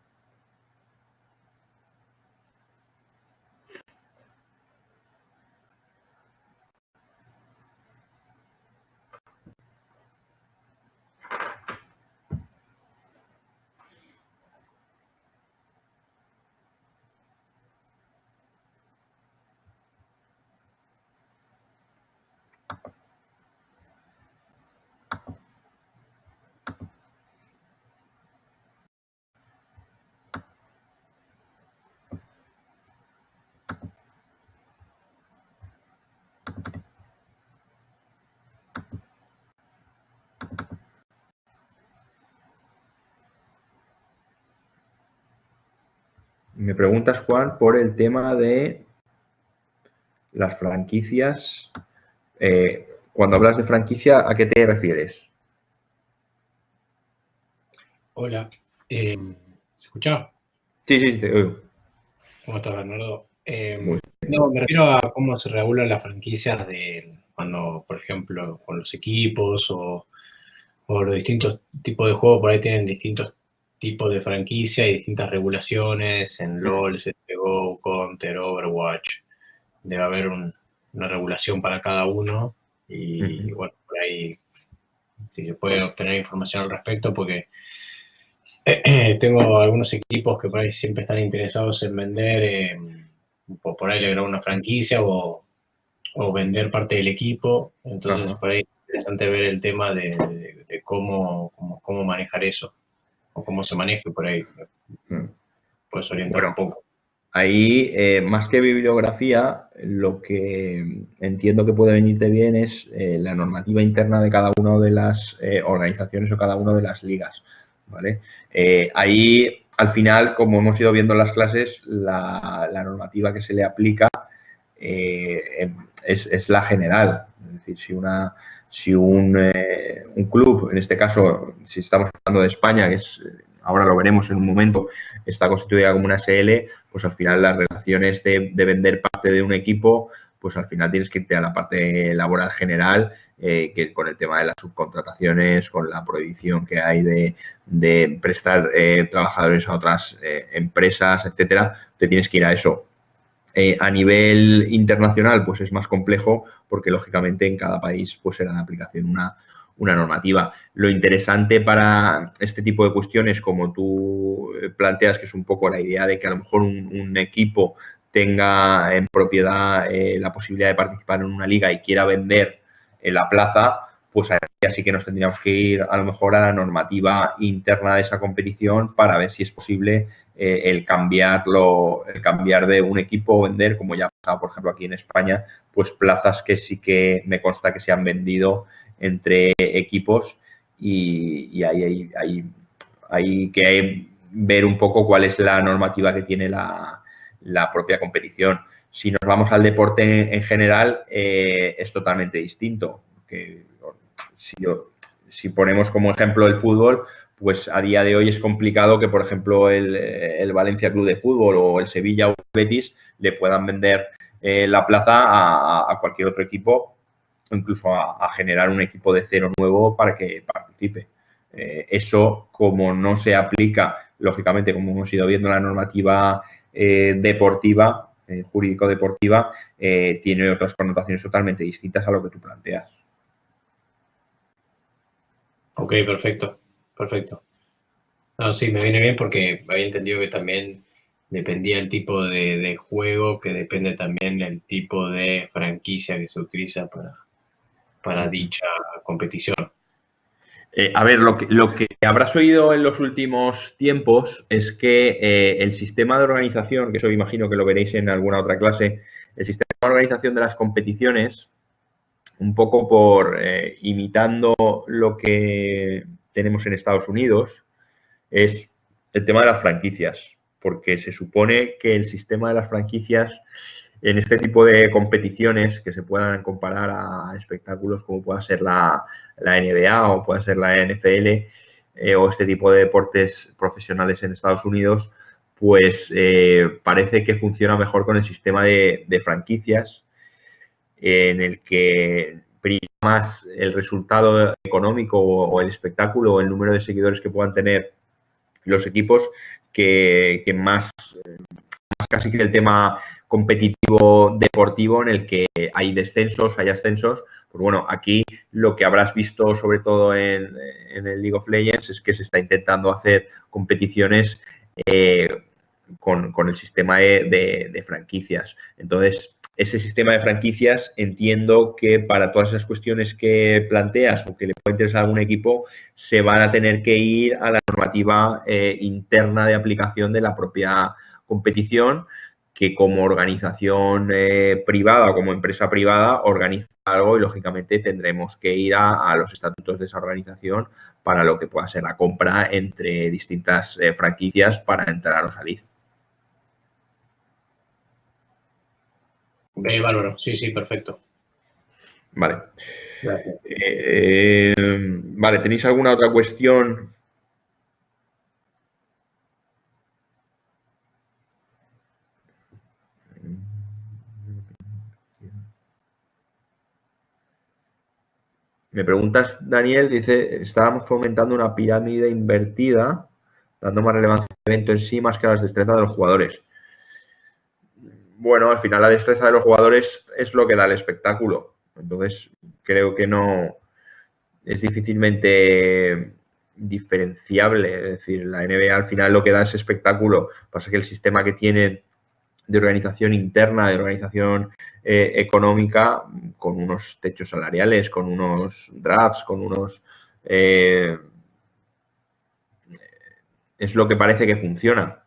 Me preguntas, Juan, por el tema de las franquicias. Cuando hablas de franquicia, ¿a qué te refieres? Hola, ¿se escucha? Sí, sí, te oigo. ¿Cómo estás, Bernardo? Muy No, me refiero a cómo se regulan las franquicias de cuando, por ejemplo, con los equipos o los distintos tipos de juegos, por ahí tienen distintos tipos de franquicia y distintas regulaciones en LoL, CSGO, Counter, Overwatch. Debe haber una regulación para cada uno y, bueno, por ahí si se puede obtener información al respecto, porque tengo algunos equipos que por ahí siempre están interesados en vender, por ahí lograr una franquicia o vender parte del equipo. Entonces, Ajá. por ahí es interesante ver el tema de cómo manejar eso o cómo se maneje por ahí. Puedes orientar Bueno, un poco. ahí, más que bibliografía, lo que entiendo que puede venirte bien es la normativa interna de cada una de las organizaciones o cada una de las ligas, ¿vale? Ahí, al final, como hemos ido viendo en las clases, la normativa que se le aplica es la general. Es decir, si un club, en este caso, si estamos hablando de España, que es, ahora lo veremos en un momento, está constituida como una SL, pues al final las relaciones de vender parte de un equipo, pues al final tienes que irte a la parte laboral general, que con el tema de las subcontrataciones, con la prohibición que hay de prestar trabajadores a otras empresas, etcétera, te tienes que ir a eso. A nivel internacional, pues es más complejo porque, lógicamente, en cada país pues será de aplicación una normativa. Lo interesante para este tipo de cuestiones, como tú planteas, que es un poco la idea de que a lo mejor un equipo tenga en propiedad la posibilidad de participar en una liga y quiera vender en la plaza, pues así que nos tendríamos que ir a lo mejor a la normativa interna de esa competición para ver si es posible el cambiar de un equipo o vender, como ya ha pasado, por ejemplo, aquí en España, pues plazas que sí que me consta que se han vendido entre equipos y hay que ver un poco cuál es la normativa que tiene la propia competición. Si nos vamos al deporte en general, es totalmente distinto. Que si ponemos como ejemplo el fútbol, pues a día de hoy es complicado que, por ejemplo, el Valencia Club de Fútbol o el Sevilla o el Betis le puedan vender la plaza a cualquier otro equipo o incluso a generar un equipo de cero nuevo para que participe. Eso, como no se aplica, lógicamente, como hemos ido viendo la normativa deportiva, jurídico-deportiva, tiene otras connotaciones totalmente distintas a lo que tú planteas. Ok, perfecto, perfecto. No, sí, me viene bien porque había entendido que también dependía el tipo de juego, que depende también el tipo de franquicia que se utiliza para dicha competición. A ver, lo que habrás oído en los últimos tiempos es que el sistema de organización, que eso imagino que lo veréis en alguna otra clase, el sistema de organización de las competiciones, un poco por imitando lo que tenemos en Estados Unidos, es el tema de las franquicias, porque se supone que el sistema de las franquicias en este tipo de competiciones que se puedan comparar a espectáculos como pueda ser la NBA o pueda ser la NFL o este tipo de deportes profesionales en Estados Unidos, pues parece que funciona mejor con el sistema de franquicias en el que prima más el resultado económico o el espectáculo o el número de seguidores que puedan tener los equipos que más casi que el tema competitivo deportivo en el que hay descensos, hay ascensos. Pues bueno, aquí lo que habrás visto sobre todo en el League of Legends es que se está intentando hacer competiciones con el sistema de franquicias. Entonces, ese sistema de franquicias entiendo que para todas esas cuestiones que planteas o que le puede interesar a algún equipo, se van a tener que ir a la normativa interna de aplicación de la propia competición, que como organización privada o como empresa privada organiza algo y lógicamente tendremos que ir a los estatutos de esa organización para lo que pueda ser la compra entre distintas franquicias para entrar o salir. Bárbaro, sí, perfecto. Vale. Gracias. Vale, ¿tenéis alguna otra cuestión? Me preguntas, Daniel, dice, estábamos fomentando una pirámide invertida, dando más relevancia al evento en sí más que a las destrezas de los jugadores. Bueno, al final la destreza de los jugadores es lo que da el espectáculo. Entonces, creo que no es difícilmente diferenciable. Es decir, la NBA al final lo que da es espectáculo. Pasa que el sistema que tienen de organización interna, de organización económica, con unos techos salariales, con unos drafts, con unos... es lo que parece que funciona.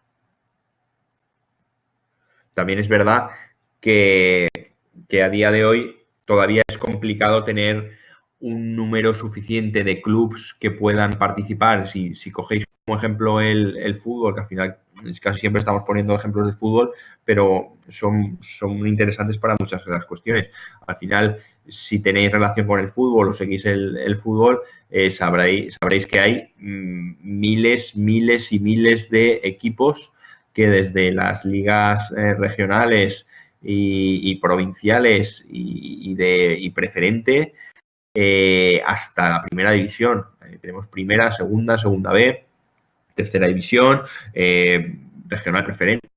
También es verdad que a día de hoy todavía es complicado tener un número suficiente de clubs que puedan participar. Si cogéis como ejemplo el fútbol, que al final casi siempre estamos poniendo ejemplos de fútbol, pero son muy interesantes para muchas de las cuestiones. Al final, si tenéis relación con el fútbol o seguís el fútbol, sabréis que hay miles y miles de equipos que desde las ligas regionales y provinciales y preferente hasta la primera división. Tenemos primera, segunda B, tercera división, regional preferente,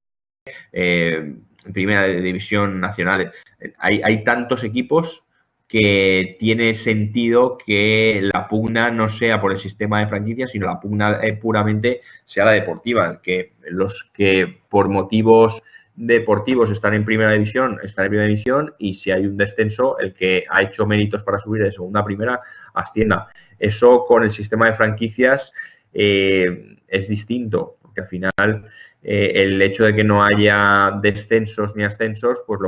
primera división nacional. Hay tantos equipos que tiene sentido que la pugna no sea por el sistema de franquicias, sino la pugna puramente sea la deportiva, que los que por motivos deportivos están en primera división, y si hay un descenso, el que ha hecho méritos para subir de segunda a primera, ascienda. Eso con el sistema de franquicias es distinto, porque al final el hecho de que no haya descensos ni ascensos, pues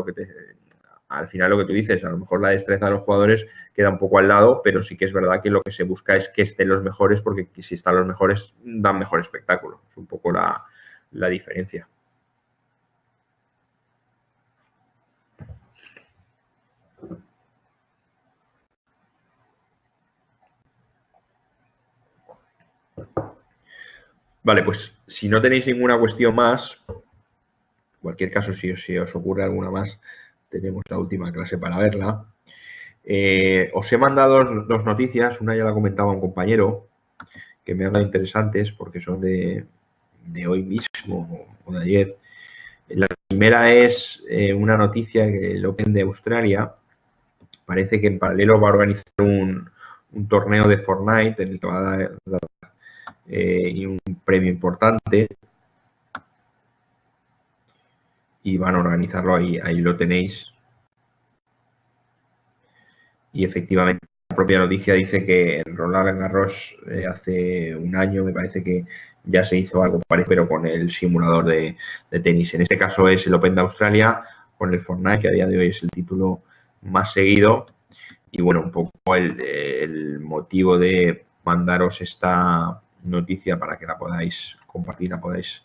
al final lo que tú dices, a lo mejor la destreza de los jugadores queda un poco al lado, pero sí que es verdad que lo que se busca es que estén los mejores, porque si están los mejores dan mejor espectáculo. Es un poco la diferencia. Vale, pues si no tenéis ninguna cuestión más, en cualquier caso, si os ocurre alguna más, tenemos la última clase para verla. Os he mandado dos noticias, una ya la comentaba un compañero, que me han dado interesantes porque son de hoy mismo o de ayer. La primera es una noticia que el Open de Australia parece que en paralelo va a organizar un torneo de Fortnite en el que va a dar un premio importante y van a organizarlo, ahí lo tenéis. Y efectivamente la propia noticia dice que en Roland Garros hace un año me parece que ya se hizo algo parecido, pero con el simulador de tenis. En este caso es el Open de Australia con el Fortnite, que a día de hoy es el título más seguido. Y bueno, un poco el motivo de mandaros esta noticia para que la podáis compartir, la podáis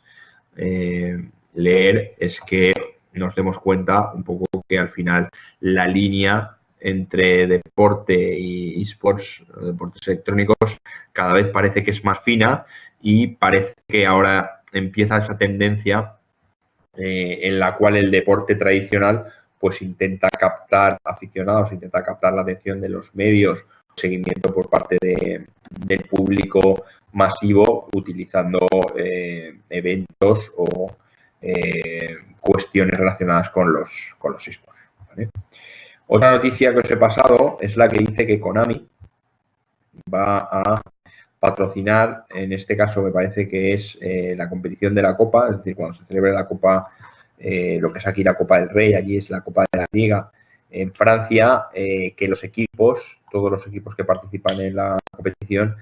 leer, es que nos demos cuenta un poco que al final la línea entre deporte y esports, deportes electrónicos, cada vez parece que es más fina y parece que ahora empieza esa tendencia en la cual el deporte tradicional pues intenta captar aficionados, intenta captar la atención de los medios, seguimiento por parte del público masivo utilizando eventos o cuestiones relacionadas con los esports, ¿vale? Otra noticia que os he pasado es la que dice que Konami va a patrocinar, en este caso me parece que es la competición de la Copa, es decir, cuando se celebre la Copa, lo que es aquí la Copa del Rey, allí es la Copa de la Liga, en Francia, que los equipos, todos los equipos que participan en la competición,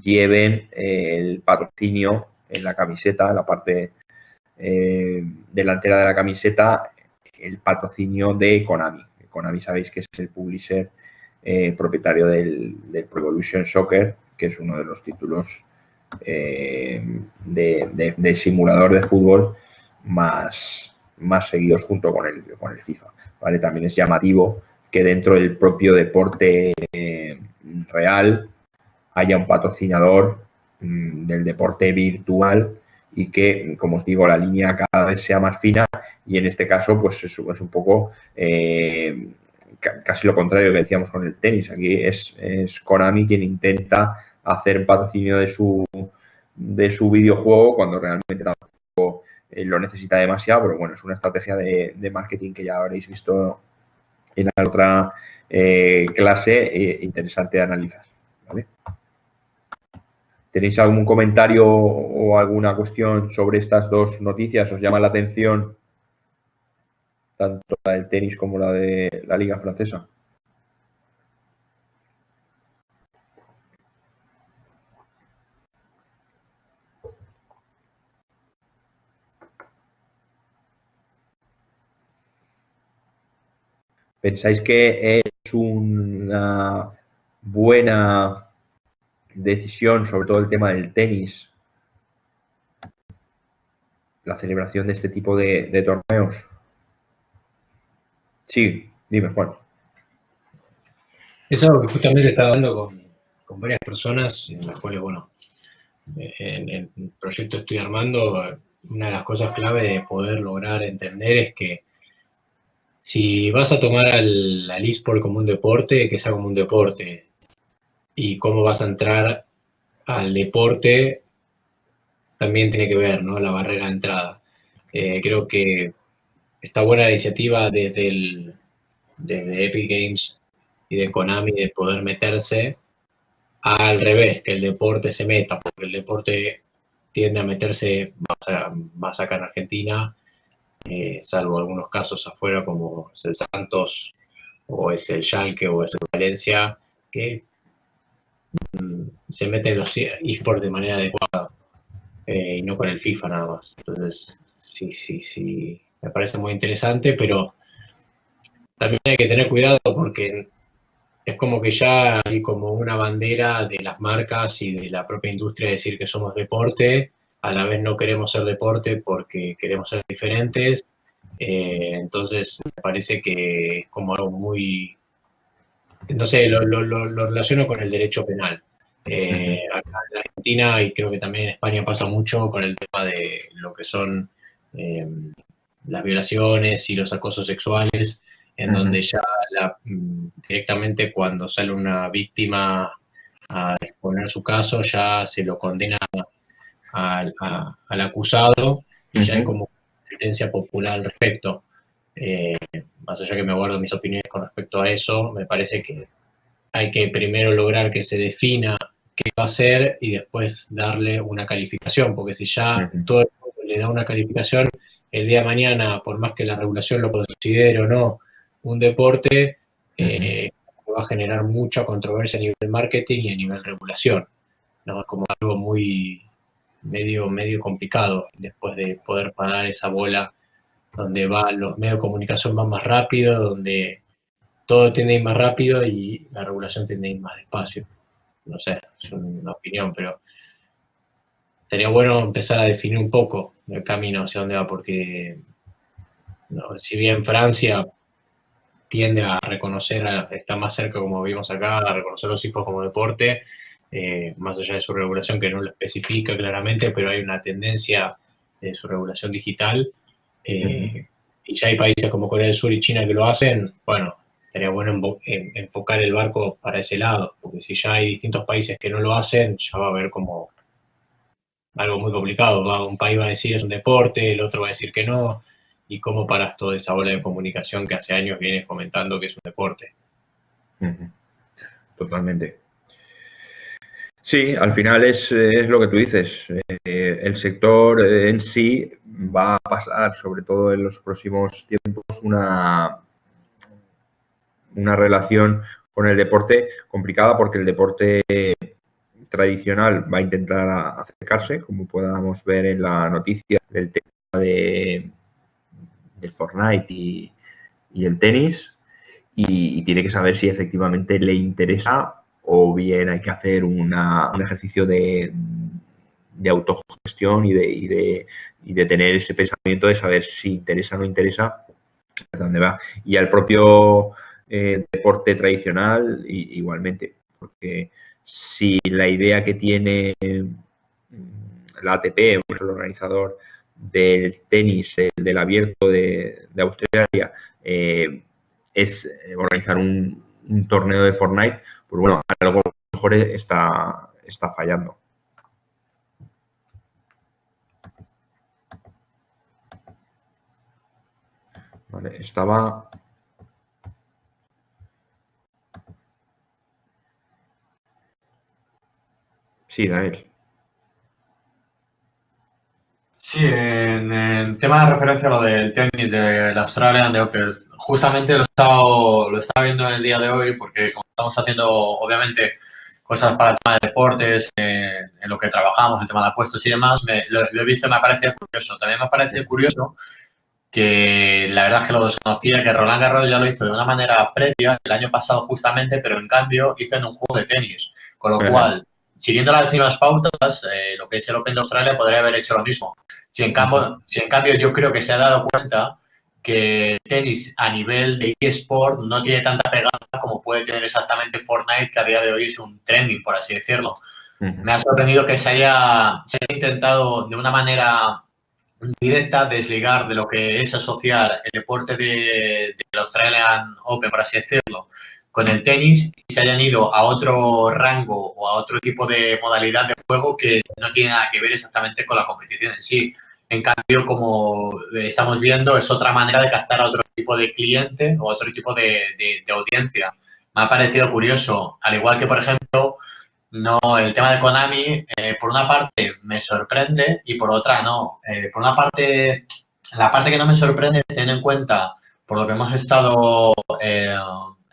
lleven el patrocinio en la camiseta, en la parte delantera de la camiseta, el patrocinio de Konami. Konami sabéis que es el publisher propietario del Pro Evolution Soccer, que es uno de los títulos de simulador de fútbol más más seguidos junto con el FIFA, ¿vale? También es llamativo que dentro del propio deporte real haya un patrocinador del deporte virtual y que, como os digo, la línea cada vez sea más fina y en este caso pues es un poco casi lo contrario que decíamos con el tenis. Aquí es Konami quien intenta hacer patrocinio de su videojuego cuando realmente tampoco lo necesita demasiado, pero bueno, es una estrategia de marketing que ya habréis visto en la otra clase interesante de analizar, ¿vale? ¿Tenéis algún comentario o alguna cuestión sobre estas dos noticias? ¿Os llama la atención tanto la del tenis como la de la Liga Francesa? ¿Pensáis que es una buena decisión, sobre todo el tema del tenis, la celebración de este tipo de torneos? Sí, dime, Juan. Es algo que justamente estaba hablando con varias personas, en las cuales, bueno, en el proyecto estoy armando, una de las cosas clave de poder lograr entender es que si vas a tomar al eSport como un deporte, que sea como un deporte, y cómo vas a entrar al deporte, también tiene que ver, ¿no? La barrera de entrada. Creo que está buena la iniciativa desde Epic Games y de Konami de poder meterse al revés, que el deporte se meta, porque el deporte tiende a meterse más acá en Argentina, salvo algunos casos afuera como es el Santos o es el Schalke o es el Valencia, que se meten en los eSports de manera adecuada y no con el FIFA nada más. Entonces, sí, me parece muy interesante, pero también hay que tener cuidado porque es como que ya hay como una bandera de las marcas y de la propia industria decir que somos deporte, a la vez no queremos ser deporte porque queremos ser diferentes. Entonces me parece que es como algo muy, no sé, lo relaciono con el derecho penal. Acá en Argentina y creo que también en España pasa mucho con el tema de lo que son las violaciones y los acosos sexuales, en donde ya directamente cuando sale una víctima a exponer su caso, ya se lo condena al acusado y ya hay como una sentencia popular al respecto. Más allá que me guardo mis opiniones con respecto a eso, me parece que hay que primero lograr que se defina qué va a hacer y después darle una calificación, porque si ya todo el mundo le da una calificación, el día de mañana, por más que la regulación lo considere o no un deporte, va a generar mucha controversia a nivel marketing y a nivel regulación, ¿no? Es como algo muy medio complicado después de poder parar esa bola donde los medios de comunicación van más rápido, donde todo tiende a ir más rápido y la regulación tiende a ir más despacio. No sé, es una opinión, pero sería bueno empezar a definir un poco el camino hacia dónde va, porque si bien Francia tiende a reconocer, está más cerca, como vimos acá, a reconocer los esports como deporte, más allá de su regulación que no lo especifica claramente, pero hay una tendencia de su regulación digital, y ya hay países como Corea del Sur y China que lo hacen, bueno, estaría bueno enfocar el barco para ese lado, porque si ya hay distintos países que no lo hacen, ya va a haber como algo muy complicado. Un país va a decir es un deporte, el otro va a decir que no, y cómo paras toda esa ola de comunicación que hace años viene fomentando que es un deporte. Totalmente. Sí, al final es lo que tú dices. El sector en sí va a pasar, sobre todo en los próximos tiempos, una relación con el deporte complicada, porque el deporte tradicional va a intentar acercarse, como podamos ver en la noticia del tema del Fortnite y el tenis, y tiene que saber si efectivamente le interesa o bien hay que hacer un ejercicio de autogestión gestión y de tener ese pensamiento de saber si interesa o no interesa, a dónde va. Y al propio deporte tradicional igualmente, porque si la idea que tiene la ATP, o el organizador del tenis, del abierto de Australia, es organizar un torneo de Fortnite, pues bueno, algo mejor está fallando. Vale, estaba... Sí, Daniel. Sí, en el tema de referencia a lo del tenis del Australian Open, justamente lo he estado viendo en el día de hoy porque como estamos haciendo, obviamente, cosas para el tema de deportes, en lo que trabajamos, el tema de apuestas y demás, lo he visto y me ha parecido curioso. También me parece curioso que la verdad es que lo desconocía, que Roland Garros ya lo hizo de una manera previa el año pasado justamente, pero en cambio hizo en un juego de tenis. Con lo cual, siguiendo las mismas pautas, lo que es el Open de Australia podría haber hecho lo mismo. Si en cambio yo creo que se ha dado cuenta que el tenis a nivel de eSport no tiene tanta pegada como puede tener exactamente Fortnite, que a día de hoy es un trending, por así decirlo. Me ha sorprendido que se haya intentado de una manera directa desligar de lo que es asociar el deporte del Australian Open, por así decirlo, con el tenis y se hayan ido a otro rango o a otro tipo de modalidad de juego que no tiene nada que ver exactamente con la competición en sí. En cambio, como estamos viendo, es otra manera de captar a otro tipo de cliente o otro tipo de audiencia. Me ha parecido curioso, al igual que, por ejemplo, no, el tema de Konami, por una parte me sorprende y por otra no. Por una parte, la parte que no me sorprende es teniendo en cuenta, por lo que hemos estado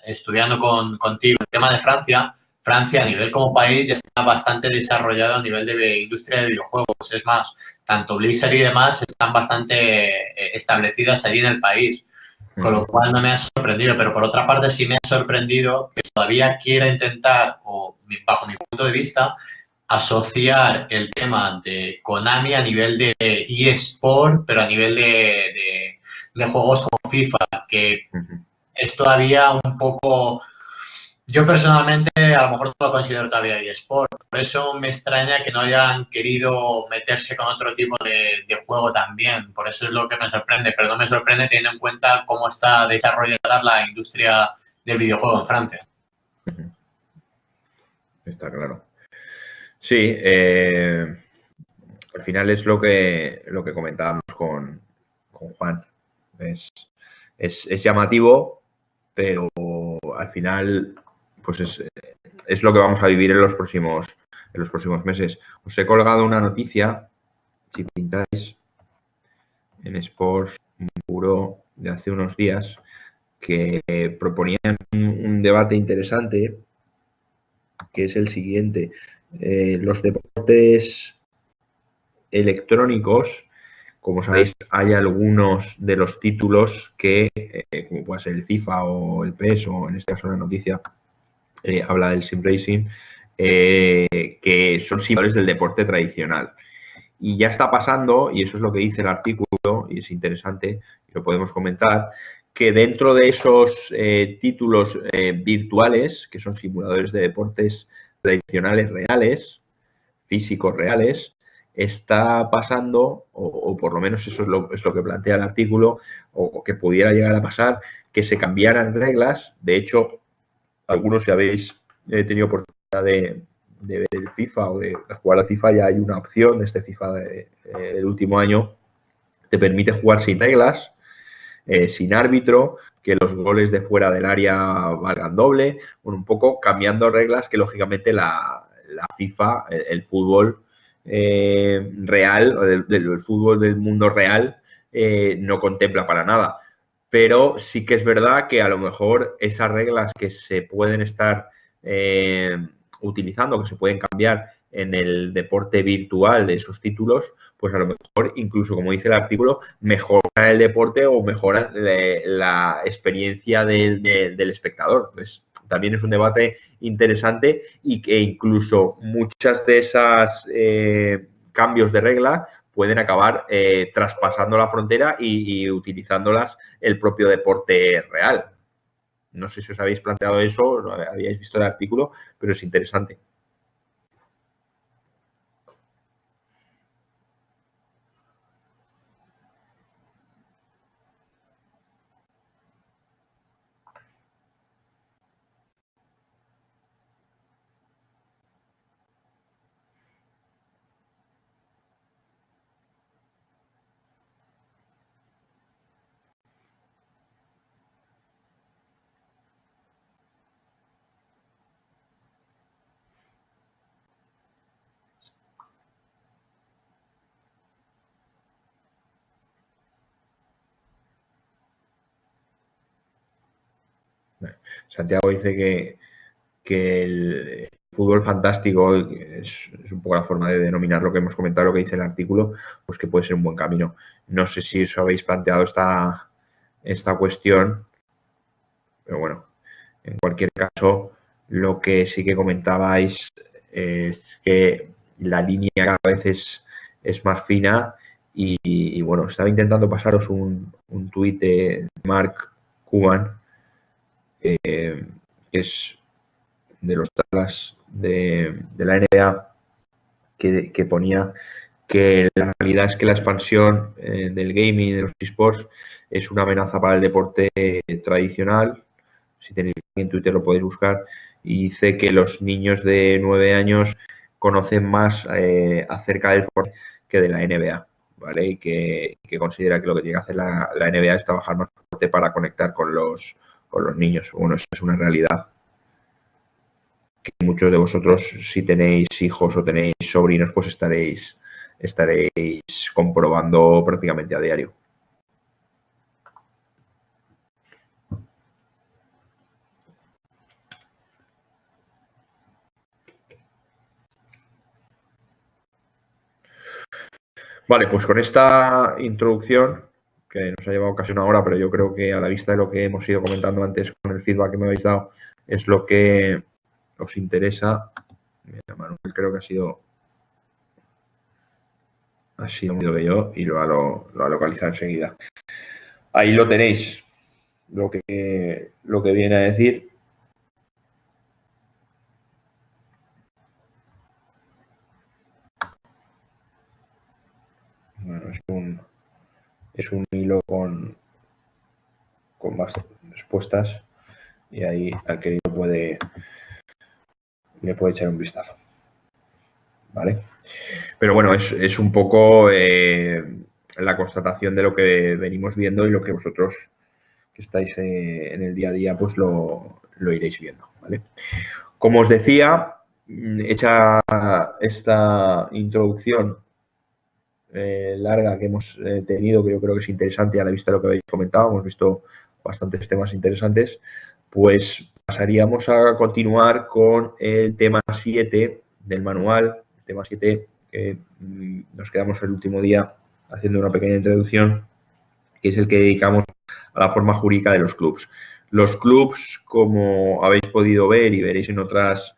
estudiando contigo, el tema de Francia. Francia a nivel como país ya está bastante desarrollado a nivel de industria de videojuegos. Es más, tanto Blizzard y demás están bastante establecidas allí en el país. Con lo cual no me ha sorprendido, pero por otra parte sí me ha sorprendido que todavía quiera intentar, o bajo mi punto de vista, asociar el tema de Konami a nivel de eSport, pero a nivel de juegos como FIFA, que es todavía un poco... Yo personalmente a lo mejor no lo considero todavía eSport, por eso me extraña que no hayan querido meterse con otro tipo de juego también, por eso es lo que me sorprende, pero no me sorprende teniendo en cuenta cómo está desarrollada la industria del videojuego en Francia. Está claro. Sí, al final es lo que comentábamos con Juan. Es llamativo, pero al final pues es lo que vamos a vivir en los próximos meses. Os he colgado una noticia, si pintáis, en Sports Bureau de hace unos días, que proponían un debate interesante, que es el siguiente. Los deportes electrónicos, como sabéis, hay algunos de los títulos que, como puede ser el FIFA o el PES, o en este caso la noticia habla del sim racing, que son simuladores del deporte tradicional. Y ya está pasando, y eso es lo que dice el artículo, y es interesante, y lo podemos comentar, que dentro de esos títulos virtuales, que son simuladores de deportes tradicionales reales, físicos reales, está pasando, o por lo menos eso es lo que plantea el artículo, o que pudiera llegar a pasar, que se cambiaran reglas. De hecho, algunos si habéis tenido oportunidad de ver el FIFA o de jugar al FIFA, ya hay una opción de este FIFA del último año, te permite jugar sin reglas, sin árbitro, que los goles de fuera del área valgan doble, bueno, un poco cambiando reglas que lógicamente la FIFA, el fútbol real, el fútbol del mundo real, no contempla para nada. Pero sí que es verdad que a lo mejor esas reglas que se pueden estar utilizando, que se pueden cambiar en el deporte virtual de esos títulos, pues a lo mejor incluso, como dice el artículo, mejoran el deporte o mejoran la experiencia del espectador. Pues también es un debate interesante y que incluso muchas de esas cambios de regla pueden acabar traspasando la frontera y utilizándolas el propio deporte real. No sé si os habéis planteado eso, no habíais visto el artículo, pero es interesante. Santiago dice que el fútbol fantástico es un poco la forma de denominar lo que hemos comentado, lo que dice el artículo, pues que puede ser un buen camino. No sé si os habéis planteado esta cuestión, pero bueno, en cualquier caso, lo que sí que comentabais es que la línea cada vez es más fina y bueno, estaba intentando pasaros un tuit de Mark Cuban, que es de los Dallas de la NBA, que ponía que la realidad es que la expansión del gaming, de los esports, es una amenaza para el deporte tradicional. Si tenéis en Twitter lo podéis buscar. Y dice que los niños de 9 años conocen más acerca del deporte que de la NBA, ¿vale? Y que considera que lo que tiene que hacer la NBA es trabajar más fuerte para conectar con los niños. Bueno, eso es una realidad que muchos de vosotros, si tenéis hijos o tenéis sobrinos, pues estaréis comprobando prácticamente a diario. Vale, pues con esta introducción, que nos ha llevado casi una hora, pero yo creo que a la vista de lo que hemos ido comentando antes con el feedback que me habéis dado, es lo que os interesa. Mira, Manuel creo que ha sido lo que yo y lo ha localizado enseguida. Ahí lo tenéis, lo que viene a decir. Bueno, es un hilo con más respuestas y ahí al que le puede echar un vistazo. ¿Vale? Pero bueno, es un poco la constatación de lo que venimos viendo y lo que vosotros que estáis en el día a día pues lo iréis viendo, ¿vale? Como os decía, hecha esta introducción larga que hemos tenido, que yo creo que es interesante a la vista de lo que habéis comentado, hemos visto bastantes temas interesantes, pues pasaríamos a continuar con el tema 7 del manual, el tema 7 que nos quedamos el último día haciendo una pequeña introducción, que es el que dedicamos a la forma jurídica de los clubs. Los clubs, como habéis podido ver y veréis en otras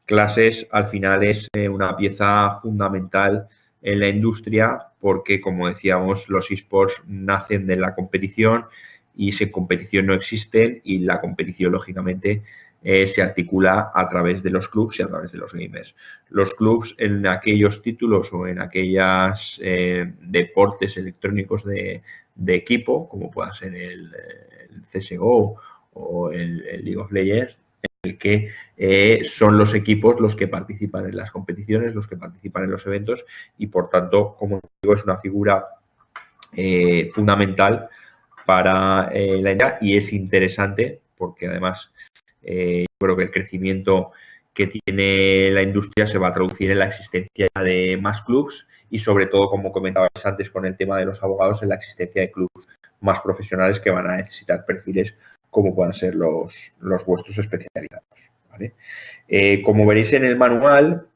clases, al final es una pieza fundamental en la industria porque, como decíamos, los esports nacen de la competición y sin competición no existen y la competición, lógicamente, se articula a través de los clubs y a través de los gamers. Los clubs en aquellos títulos o en aquellos deportes electrónicos de equipo, como pueda ser el CSGO o el League of Legends, en el que son los equipos los que participan en las competiciones, los que participan en los eventos y, por tanto, como digo, es una figura fundamental para la industria y es interesante porque, además, yo creo que el crecimiento que tiene la industria se va a traducir en la existencia de más clubs y, sobre todo, como comentabais antes con el tema de los abogados, en la existencia de clubs más profesionales que van a necesitar perfiles como puedan ser los vuestros especializados, ¿vale? Como veréis en el manual,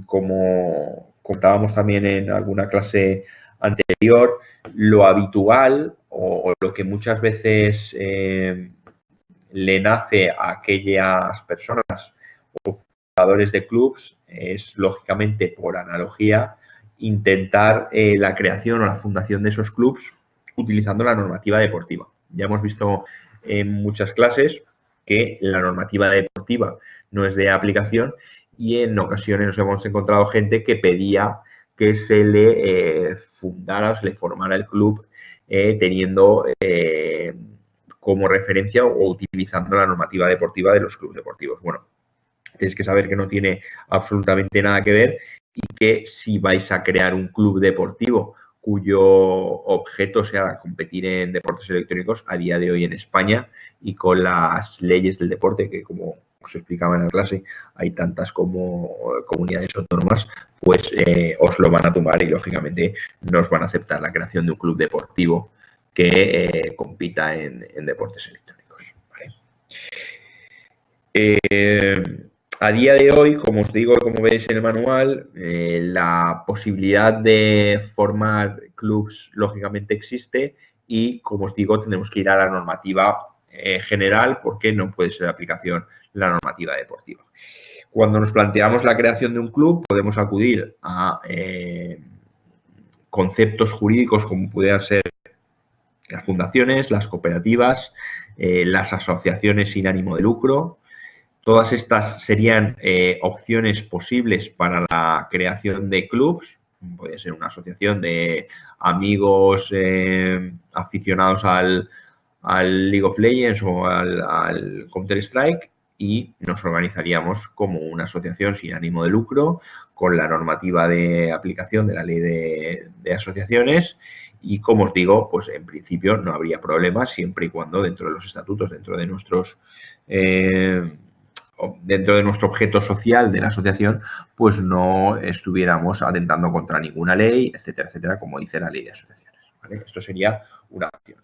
como contábamos también en alguna clase anterior, lo habitual o lo que muchas veces le nace a aquellas personas o fundadores de clubs es, lógicamente, por analogía, intentar la creación o la fundación de esos clubs utilizando la normativa deportiva. Ya hemos visto en muchas clases que la normativa deportiva no es de aplicación y en ocasiones nos hemos encontrado gente que pedía que se le fundara o se le formara el club teniendo como referencia o utilizando la normativa deportiva de los clubes deportivos. Bueno, tenéis que saber que no tiene absolutamente nada que ver y que si vais a crear un club deportivo cuyo objeto sea competir en deportes electrónicos a día de hoy en España y con las leyes del deporte, que como os explicaba en la clase, hay tantas como comunidades autónomas, pues os lo van a tumbar y lógicamente no os van a aceptar la creación de un club deportivo que compita en deportes electrónicos. ¿Vale? A día de hoy, como os digo, como veis en el manual, la posibilidad de formar clubs lógicamente existe y, como os digo, tenemos que ir a la normativa general porque no puede ser de aplicación la normativa deportiva. Cuando nos planteamos la creación de un club, podemos acudir a conceptos jurídicos como pudieran ser las fundaciones, las cooperativas, las asociaciones sin ánimo de lucro. Todas estas serían opciones posibles para la creación de clubs. Puede ser una asociación de amigos aficionados al League of Legends o al Counter-Strike y nos organizaríamos como una asociación sin ánimo de lucro con la normativa de aplicación de la ley de asociaciones y, como os digo, pues en principio no habría problema siempre y cuando dentro de los estatutos, dentro de nuestro objeto social de la asociación, pues no estuviéramos atentando contra ninguna ley, etcétera, etcétera, como dice la ley de asociaciones. ¿Vale? Esto sería una opción.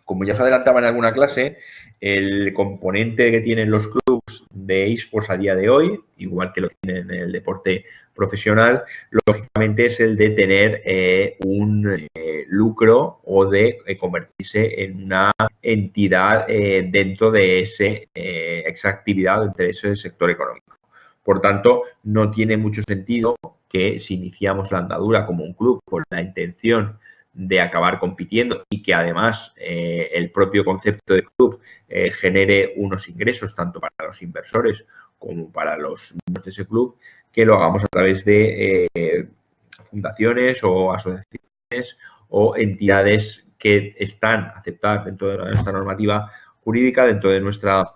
Como ya os adelantaba en alguna clase, el componente que tienen los clubs de eSports a día de hoy, igual que lo tienen en el deporte profesional, lógicamente es el de tener un lucro o de convertirse en una entidad dentro de esa actividad, dentro de ese sector económico. Por tanto, no tiene mucho sentido que si iniciamos la andadura como un club con la intención de acabar compitiendo y que además el propio concepto de club genere unos ingresos tanto para los inversores como para los miembros de ese club, que lo hagamos a través de fundaciones o asociaciones o entidades que están aceptadas dentro de nuestra normativa jurídica, dentro de nuestra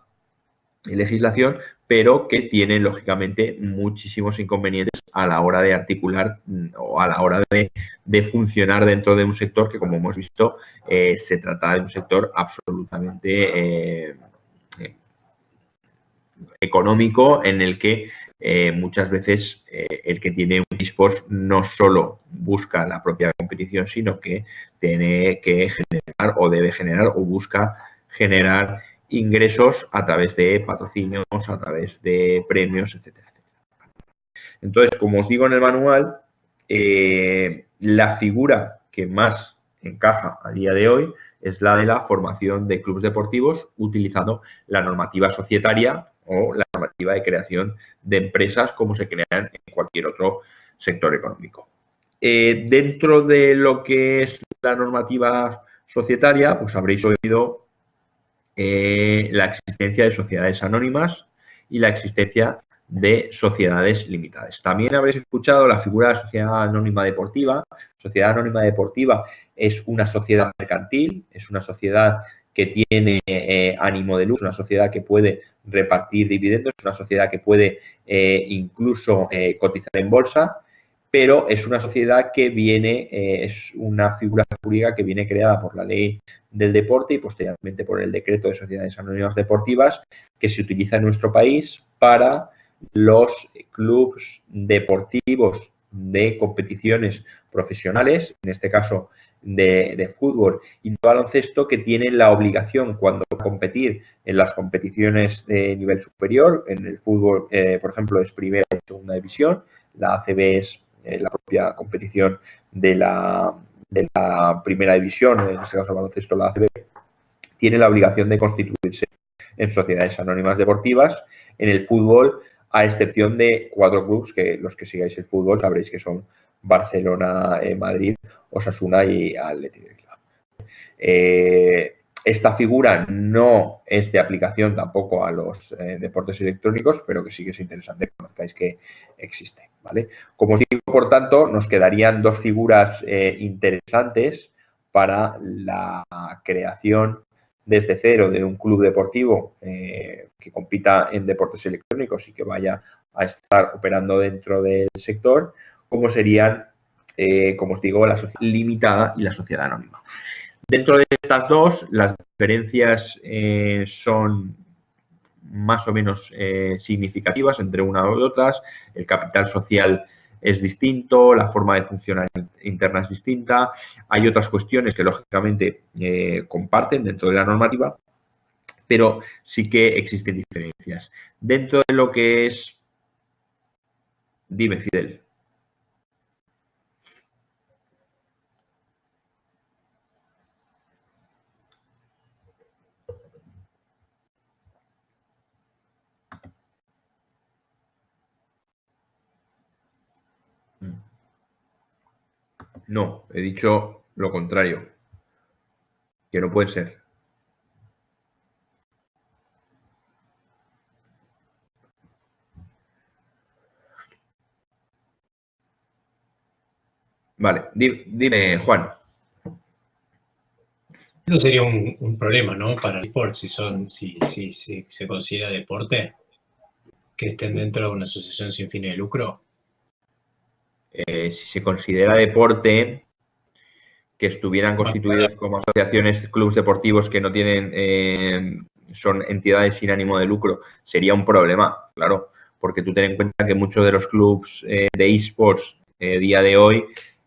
legislación, pero que tienen lógicamente muchísimos inconvenientes a la hora de articular o a la hora de funcionar dentro de un sector que, como hemos visto, se trata de un sector absolutamente económico en el que muchas veces el que tiene un eSports no solo busca la propia competición, sino que tiene que generar o debe generar o busca generar ingresos a través de patrocinios, a través de premios, etcétera, etcétera. Entonces, como os digo en el manual, la figura que más encaja a día de hoy es la de la formación de clubes deportivos utilizando la normativa societaria o la normativa de creación de empresas como se crean en cualquier otro sector económico. Dentro de lo que es la normativa societaria, pues habréis oído la existencia de sociedades anónimas y la existencia de sociedades limitadas. También habréis escuchado la figura de la sociedad anónima deportiva. Sociedad anónima deportiva es una sociedad mercantil, es una sociedad que tiene ánimo de lucro, una sociedad que puede repartir dividendos, una sociedad que puede incluso cotizar en bolsa, pero es una sociedad que viene, es una figura jurídica que viene creada por la ley del deporte y posteriormente por el decreto de sociedades anónimas deportivas que se utiliza en nuestro país para los clubes deportivos de competiciones profesionales, en este caso de fútbol y de baloncesto, que tienen la obligación cuando competir en las competiciones de nivel superior. En el fútbol, por ejemplo, es primera y segunda división, la ACB es la propia competición de la primera división, en este caso el baloncesto, la ACB, tiene la obligación de constituirse en sociedades anónimas deportivas. En el fútbol, a excepción de 4 clubes, que los que sigáis el fútbol sabréis que son Barcelona, Madrid, Osasuna y Athletic de Bilbao. Esta figura no es de aplicación tampoco a los deportes electrónicos, pero que sí que es interesante que conozcáis que existe, ¿vale? Como os digo, por tanto, nos quedarían dos figuras interesantes para la creación desde cero de un club deportivo que compita en deportes electrónicos y que vaya a estar operando dentro del sector, como serían, como os digo, la sociedad limitada y la sociedad anónima. Dentro de estas dos, las diferencias son más o menos significativas entre una y otras. El capital social es distinto, la forma de funcionar interna es distinta. Hay otras cuestiones que, lógicamente, comparten dentro de la normativa, pero sí que existen diferencias. Dentro de lo que es... Dime, Fidel. No, he dicho lo contrario, que no puede ser. Vale, dime, Juan. Eso sería un problema, ¿no? Para el eSport, si se considera deporte, que estén dentro de una asociación sin fines de lucro. Si se considera deporte, que estuvieran constituidos como asociaciones, clubes deportivos que no tienen, son entidades sin ánimo de lucro, sería un problema, claro, porque tú ten en cuenta que muchos de los clubes de eSports día de hoy,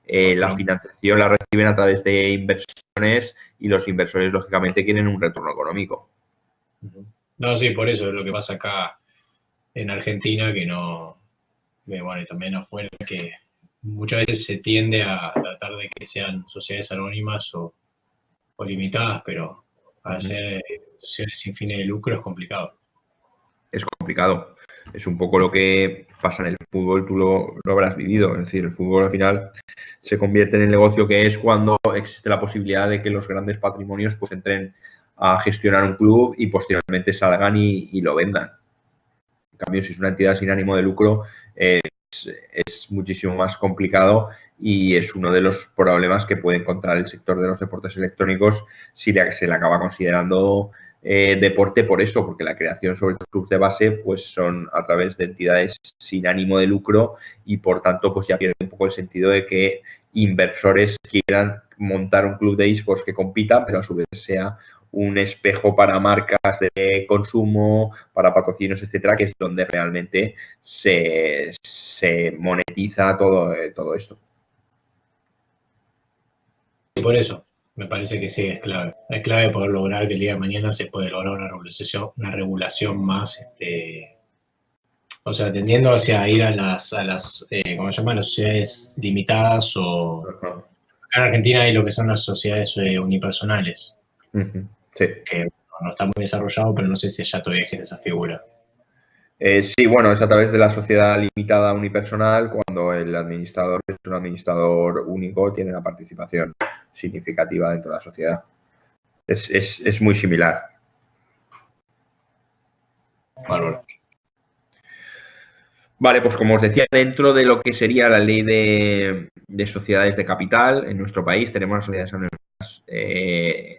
la financiación la reciben a través de inversiones y los inversores, lógicamente, quieren un retorno económico. No, sí, por eso es lo que pasa acá en Argentina, que no, bueno, y también afuera, que muchas veces se tiende a tratar de que sean sociedades anónimas o limitadas, pero para hacer asociaciones sin fines de lucro es complicado. Es complicado. Es un poco lo que pasa en el fútbol, tú lo habrás vivido. Es decir, el fútbol al final se convierte en el negocio que es cuando existe la posibilidad de que los grandes patrimonios pues entren a gestionar un club y posteriormente salgan y lo vendan. En cambio, si es una entidad sin ánimo de lucro, es muchísimo más complicado y es uno de los problemas que puede encontrar el sector de los deportes electrónicos si se le acaba considerando deporte por eso, porque la creación sobre los clubes de base pues son a través de entidades sin ánimo de lucro y por tanto pues ya pierde un poco el sentido de que inversores quieran montar un club de eSports que compita, pero a su vez sea un espejo para marcas de consumo, para patrocinios, etcétera, que es donde realmente se monetiza todo esto. Y por eso, me parece que sí, es clave. Es clave poder lograr que el día de mañana se puede lograr una regulación más, o sea, tendiendo hacia ir a las ¿cómo se llama? Las sociedades limitadas o... Acá en Argentina hay lo que son las sociedades unipersonales. Sí. Que no está muy desarrollado, pero no sé si ya todavía existe esa figura. Sí, bueno, es a través de la sociedad limitada unipersonal cuando el administrador es un administrador único, tiene una participación significativa dentro de la sociedad. Es muy similar. Vale, pues como os decía, dentro de lo que sería la ley de sociedades de capital, en nuestro país tenemos las sociedades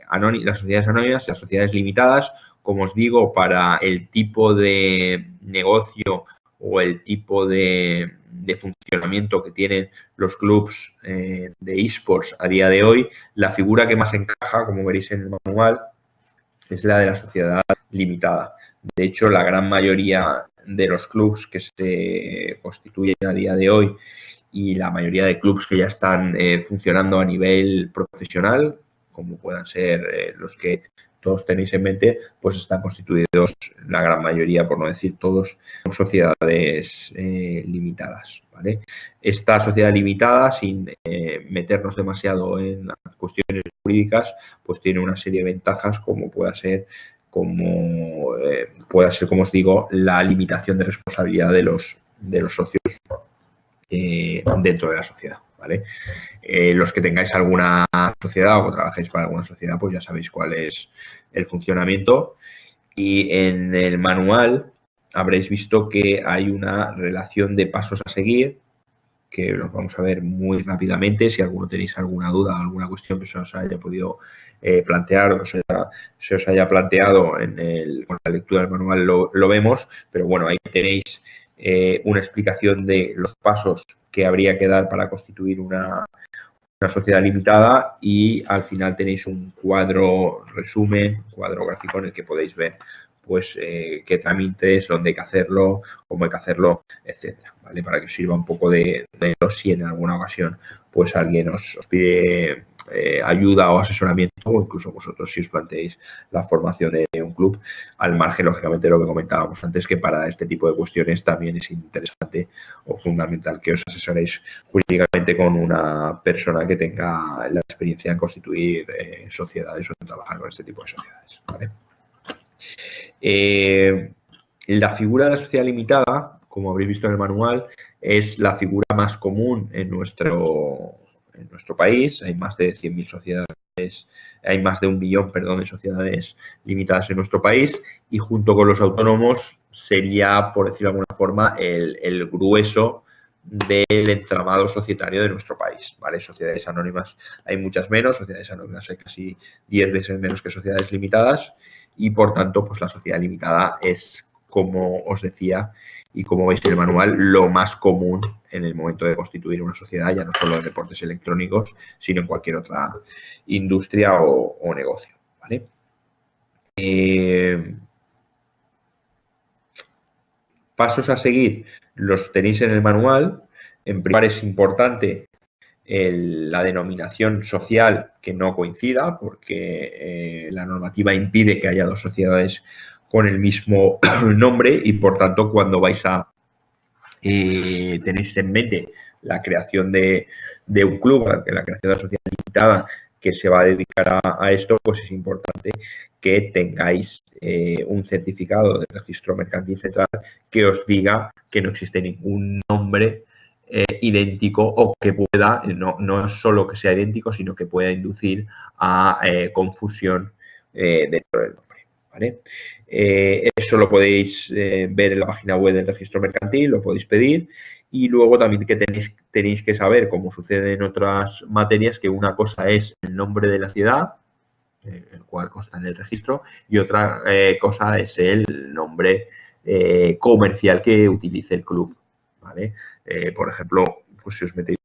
anónimas, las sociedades limitadas, como os digo, para el tipo de negocio o el tipo de funcionamiento que tienen los clubs de eSports a día de hoy, la figura que más encaja, como veréis en el manual, es la de la sociedad limitada. De hecho, la gran mayoría de los clubs que se constituyen a día de hoy y la mayoría de clubs que ya están funcionando a nivel profesional, como puedan ser los que todos tenéis en mente, pues están constituidos, la gran mayoría, por no decir todos, son sociedades limitadas, ¿vale? Esta sociedad limitada, sin meternos demasiado en las cuestiones jurídicas, pues tiene una serie de ventajas como pueda ser, como os digo, la limitación de responsabilidad de los socios dentro de la sociedad, ¿vale? Los que tengáis alguna sociedad o que trabajéis para alguna sociedad, pues ya sabéis cuál es el funcionamiento. Y en el manual habréis visto que hay una relación de pasos a seguir, que los vamos a ver muy rápidamente. Si alguno tenéis alguna duda, alguna cuestión que se os haya podido plantear o que se os haya planteado con la lectura del manual, lo vemos. Pero bueno, ahí tenéis una explicación de los pasos que habría que dar para constituir una sociedad limitada, y al final tenéis un cuadro resumen, un cuadro gráfico en el que podéis ver pues qué trámites, dónde hay que hacerlo, cómo hay que hacerlo, etcétera, ¿vale? Para que os sirva un poco de si en alguna ocasión pues alguien os pide ayuda o asesoramiento, o incluso vosotros si os planteéis la formación de un club, al margen, lógicamente, de lo que comentábamos antes, que para este tipo de cuestiones también es interesante o fundamental que os asesoréis jurídicamente con una persona que tenga la experiencia en constituir sociedades o en trabajar con este tipo de sociedades, ¿vale? La figura de la sociedad limitada, como habréis visto en el manual, es la figura más común en nuestro país. Hay más de 100.000 sociedades, hay más de 1 millón, perdón, de sociedades limitadas en nuestro país, y junto con los autónomos sería, por decirlo de alguna forma, el grueso del entramado societario de nuestro país, ¿vale? Sociedades anónimas hay muchas menos, sociedades anónimas hay casi 10 veces menos que sociedades limitadas, y por tanto, pues la sociedad limitada es, como os decía y como veis en el manual, lo más común en el momento de constituir una sociedad, ya no solo en deportes electrónicos, sino en cualquier otra industria o negocio, ¿vale? Pasos a seguir los tenéis en el manual. En primer lugar, es importante la denominación social que no coincida, porque la normativa impide que haya dos sociedades con el mismo nombre, y por tanto, cuando vais a tenéis en mente la creación de un club, la creación de una sociedad limitada que se va a dedicar a esto, pues es importante que tengáis un certificado de registro mercantil central que os diga que no existe ningún nombre idéntico, o que pueda, no solo que sea idéntico, sino que pueda inducir a confusión dentro del nombre, ¿vale? Eso lo podéis ver en la página web del registro mercantil, lo podéis pedir. Y luego también que tenéis que saber, como sucede en otras materias, que una cosa es el nombre de la sociedad, el cual consta en el registro, y otra cosa es el nombre comercial que utilice el club, ¿vale? Por ejemplo, pues si os metéis